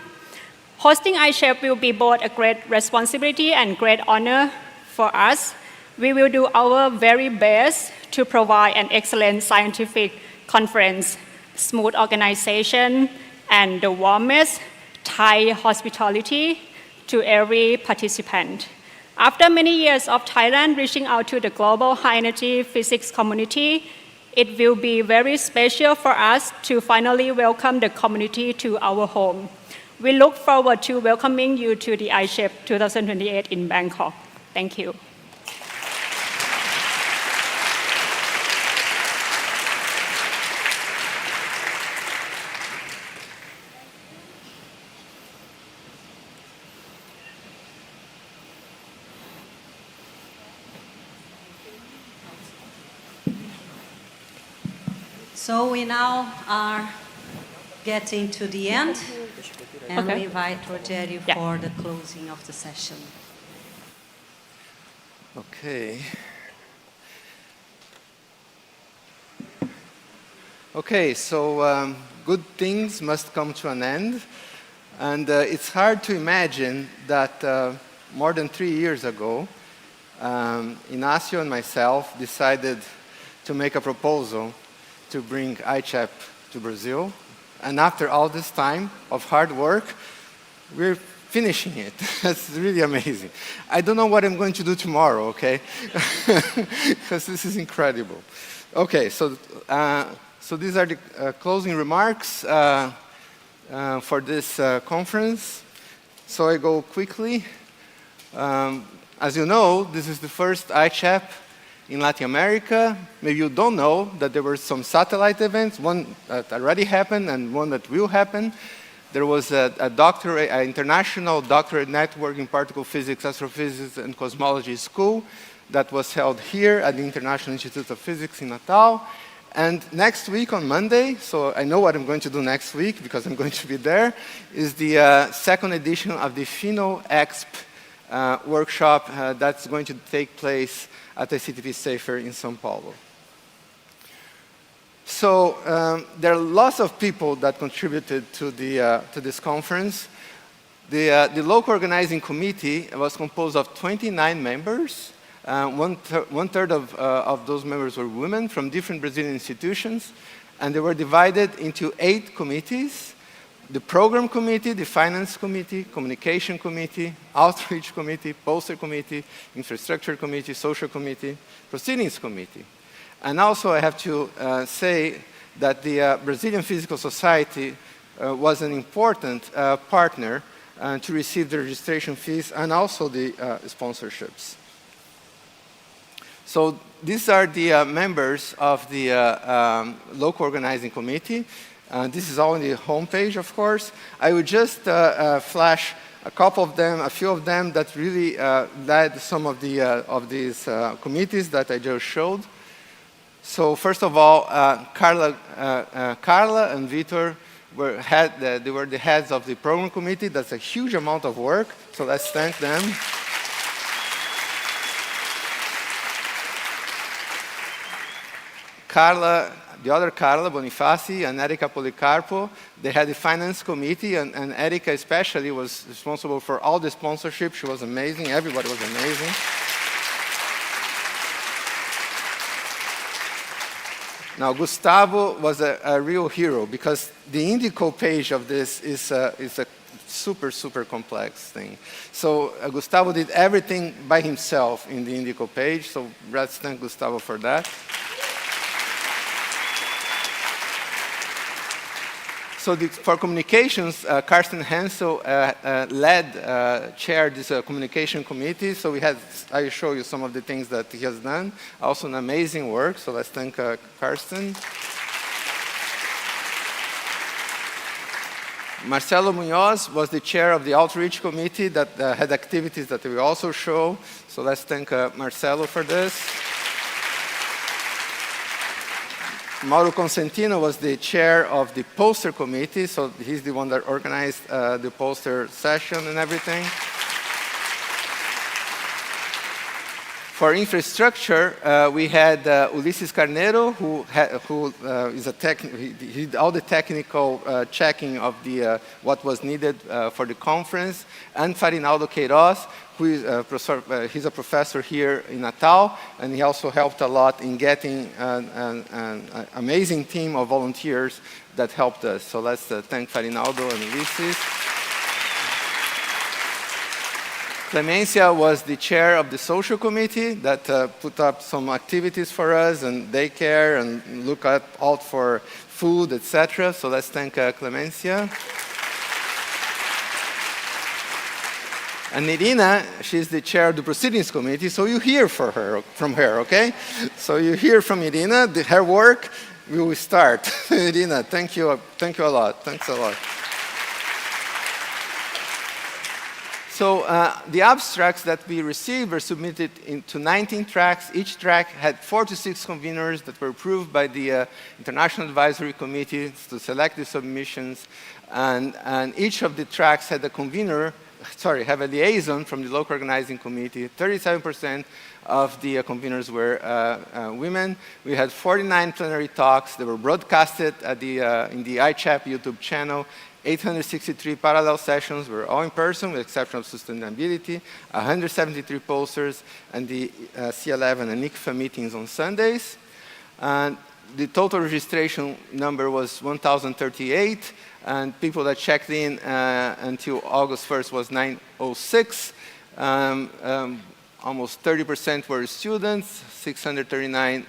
Hosting ICHEP will be both a great responsibility and great honor for us. We will do our very best to provide an excellent scientific conference, smooth organization, and the warmest Thai hospitality to every participant. After many years of Thailand reaching out to the global high energy physics community, it will be very special for us to finally welcome the community to our home. We look forward to welcoming you to the ICHEP 2028 in Bangkok. Thank you. So we now are getting to the end, and we invite Rogério for the closing of the session. Okay. Okay, so good things must come to an end. And it's hard to imagine that more than 3 years ago, Inácio and myself decided to make a proposal to bring ICHEP to Brazil. And after all this time of hard work, we're finishing it. That's really amazing. I don't know what I'm going to do tomorrow, okay? Because this is incredible. Okay, so these are the closing remarks for this conference. So I go quickly. As you know, this is the first ICHEP in Latin America. Maybe you don't know that there were some satellite events, one that already happened and one that will happen. There was an international doctorate network in particle physics, astrophysics, and cosmology school that was held here at the International Institute of Physics in Natal. And next week on Monday, so I know what I'm going to do next week because I'm going to be there, is the second edition of the FINO-EXP workshop that's going to take place at the ICTP Safer in São Paulo. So there are lots of people that contributed to this conference. The local organizing committee was composed of 29 members. One third of those members were women from different Brazilian institutions, and they were divided into 8 committees: the program committee, the finance committee, communication committee, outreach committee, poster committee, infrastructure committee, social committee, proceedings committee. And also I have to say that the Brazilian Physical Society was an important partner to receive the registration fees and also the sponsorships. So these are the members of the local organizing committee. This is all on the homepage, of course. I would just flash a couple of them, a few of them that really led some of these committees that I just showed. So first of all, Carla and Vitor they were the heads of the program committee. That's a huge amount of work, so let's thank them. Carla, the other Carla Bonifaci and Erika Policarpo, they had the finance committee, and Erika especially was responsible for all the sponsorship. She was amazing. Everybody was amazing. Now, Gustavo was a real hero because the Indico page of this is a super, super complex thing. So Gustavo did everything by himself in the Indico page, so let's thank Gustavo for that. So for communications, Carsten Hensel chaired this communication committee. So I will show you some of the things that he has done. Also an amazing work, so let's thank Carsten. Marcelo Munoz was the chair of the outreach committee that had activities that we also show. So let's thank Marcelo for this. Mauro Consentino was the chair of the poster committee, so he's the one that organized the poster session and everything. For infrastructure, we had Ulises Carneiro, who is he did all the technical checking of what was needed for the conference, and Farinaldo Queiroz, who is he's a professor here in Natal, and he also helped a lot in getting an amazing team of volunteers that helped us. So let's thank Farinaldo and Ulises. Clemencia was the chair of the social committee that put up some activities for us and daycare and look out for food, etc. So let's thank Clemencia. And Irina, she's the chair of the proceedings committee, so you hear from her, okay? So you hear from Irina, her work, we will start. Irina, thank you a lot. Thanks a lot. So the abstracts that we received were submitted into 19 tracks. Each track had 4 to 6 conveners that were approved by the International Advisory Committee to select the submissions. And each of the tracks had a have a liaison from the local organizing committee. 37% of the conveners were women. We had 49 plenary talks that were broadcasted in the ICHEP YouTube channel. 863 parallel sessions were all in person, with the exception of sustainability, 173 posters, and the C11 and ICFA meetings on Sundays. And the total registration number was 1,038, and people that checked in until August 1st was 906. Almost 30% were students, 639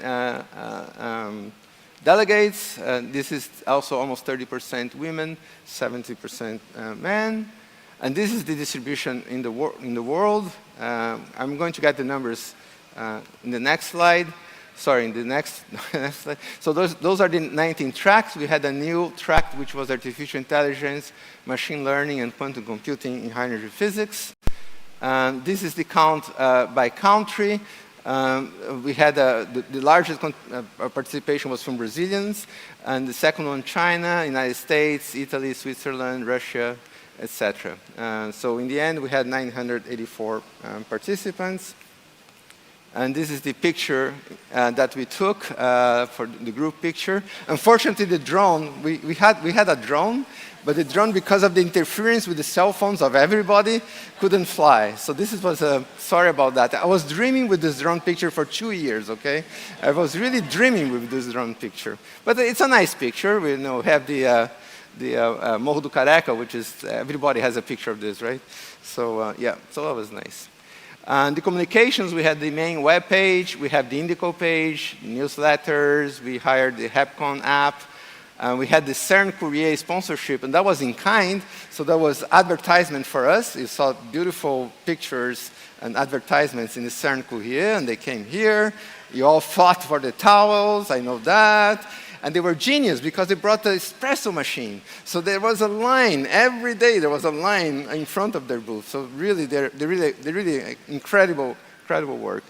delegates. This is also almost 30% women, 70% men. And this is the distribution in the world. I'm going to get the numbers in the next slide. Sorry, in the next slide. So those are the 19 tracks. We had a new track, which was artificial intelligence, machine learning, and quantum computing in high energy physics. This is the count by country. We had the largest participation was from Brazilians, and the second one China, United States, Italy, Switzerland, Russia, etc. So in the end, we had 984 participants. And this is the picture that we took for the group picture. Unfortunately, the drone, we had a drone, but the drone, because of the interference with the cell phones of everybody, couldn't fly. So this was sorry about that. I was dreaming with this drone picture for 2 years, okay? I was really dreaming with this drone picture. But it's a nice picture. We have the Morro do Careca, which is, everybody has a picture of this, right? So yeah, so that was nice. And the communications, we had the main web page, we have the Indico page, newsletters, we hired the HepCon app, we had the CERN Courier sponsorship, and that was in kind, so that was advertisement for us. You saw beautiful pictures and advertisements in the CERN Courier, and they came here. You all fought for the towels, I know that. And they were genius because they brought the espresso machine. So there was a line every day. There was a line in front of their booth. So really, they're really incredible work.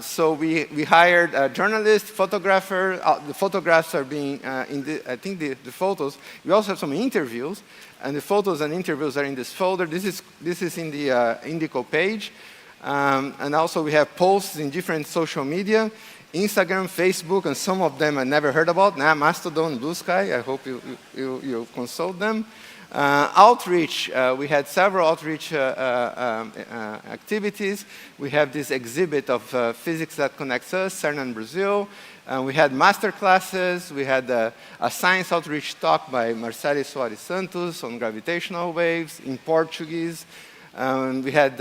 So we hired a journalist, photographer. The photographs are being I think the photos. We also have some interviews, and the photos and interviews are in this folder. This is in the Indico page, and also we have posts in different social media. Instagram, Facebook, and some of them I never heard about. Mastodon, Blue Sky. I hope you consult them. Outreach, we had several outreach activities. We have this exhibit of physics that connects us, CERN in Brazil. We had master classes. We had a science outreach talk by Marcelo Soares Santos on gravitational waves in Portuguese. We had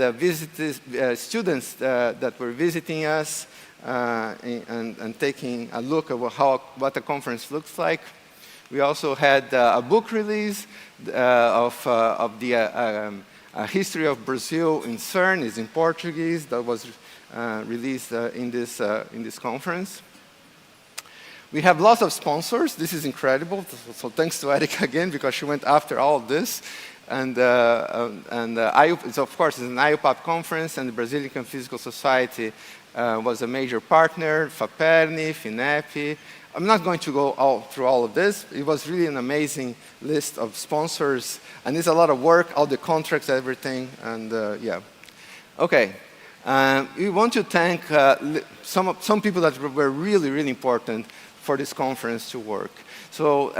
students that were visiting us and taking a look at what the conference looks like. We also had a book release of the history of Brazil in CERN. Is in Portuguese. That was released in this conference. We have lots of sponsors. This is incredible. So thanks to Erika again, because she went after all of this. And it's, of course, it's an IUPAP conference, and the Brazilian Physical Society was a major partner, FAPERNI, FINEP. I'm not going to go through all of this. It was really an amazing list of sponsors, and it's a lot of work, all the contracts, everything, and yeah. Okay. We want to thank some people that were really, really important for this conference to work. So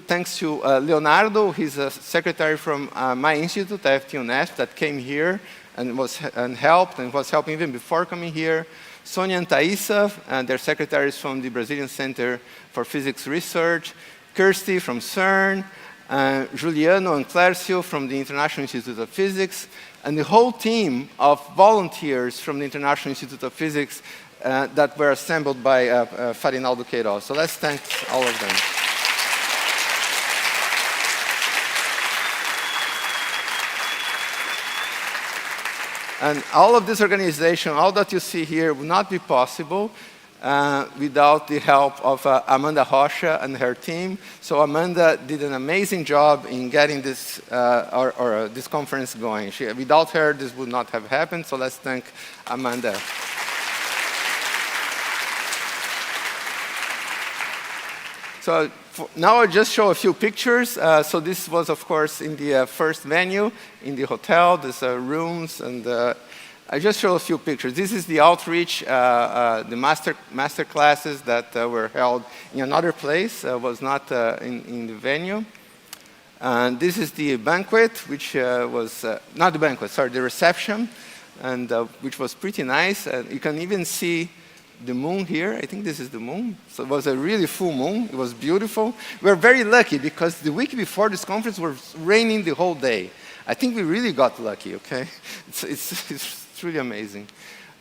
thanks to Leonardo, he's a secretary from my institute, FT UNESP, that came here and helped and was helping even before coming here. Sonia and Thaisa, they're secretaries from the Brazilian Center for Physics Research. Kirsty from CERN. Juliano and Clercio from the International Institute of Physics. And the whole team of volunteers from the International Institute of Physics that were assembled by Farinaldo Queiroz. So let's thank all of them. And all of this organization, all that you see here, would not be possible without the help of Amanda Rocha and her team. So Amanda did an amazing job in getting this, this conference going. Without her, this would not have happened. So let's thank Amanda. So now I'll just show a few pictures. So this was, of course, in the first venue, in the hotel. There's rooms, and I just show a few pictures. This is the outreach, the master classes that were held in another place, was not in the venue. And this is the banquet, which was, not the banquet, sorry, the reception, and which was pretty nice. And you can even see the moon here. I think this is the moon. So it was a really full moon. It was beautiful. We were very lucky because the week before this conference was raining the whole day. I think we really got lucky, okay? It's really amazing.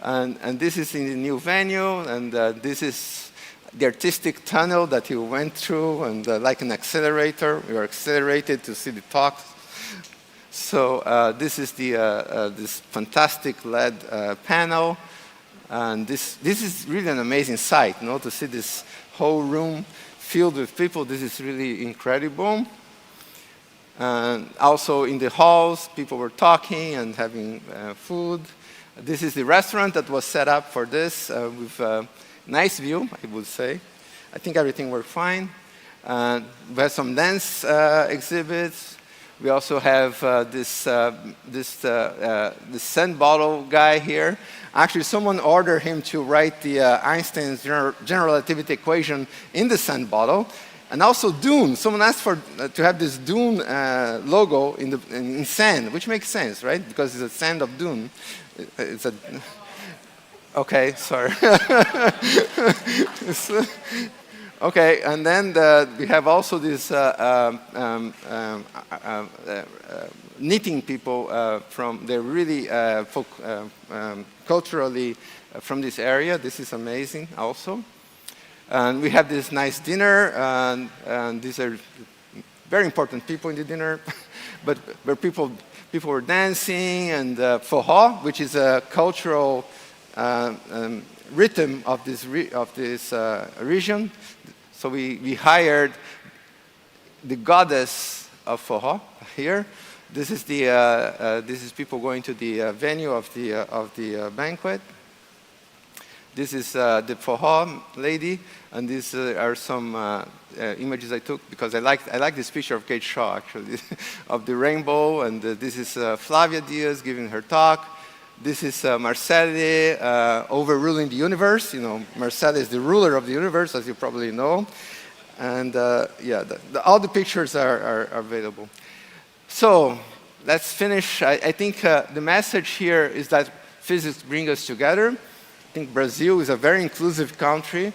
And this is in the new venue, and this is the artistic tunnel that you went through, and like an accelerator. We were accelerated to see the talks. So this is this fantastic LED panel. And this is really an amazing sight, you know, to see this whole room filled with people. This is really incredible. And also in the halls, people were talking and having food. This is the restaurant that was set up for this with a nice view, I would say. I think everything worked fine. We have some dance exhibits. We also have this sand bottle guy here. Actually, someone ordered him to write the Einstein's general relativity equation in the sand bottle. And also Dune. Someone asked to have this Dune logo in sand, which makes sense, right? Because it's a sand of Dune. It's a... Okay, sorry. Okay, and then we have also these knitting people they're really culturally from this area. This is amazing also. And we have this nice dinner, and these are very important people in the dinner, but where people were dancing, and forró, which is a cultural rhythm of this region. So we hired the goddess of forró here. This is this is people going to the venue of the banquet. This is the forró lady, and these are some images I took because I like this picture of Kate Shaw actually, of the rainbow. And this is Flavia Diaz giving her talk. This is Marcelle overruling the universe. You know, Marcelle is the ruler of the universe, as you probably know. And yeah, all the pictures are available. So let's finish. I think the message here is that physics brings us together. I think Brazil is a very inclusive country.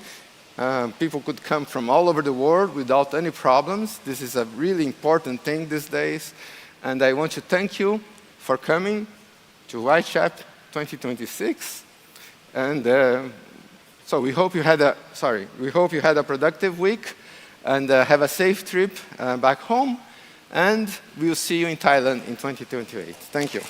People could come from all over the world without any problems. This is a really important thing these days. And I want to thank you for coming to ICHEP 2026. And so we hope you had a productive week and have a safe trip back home. And we'll see you in Thailand in 2028. Thank you.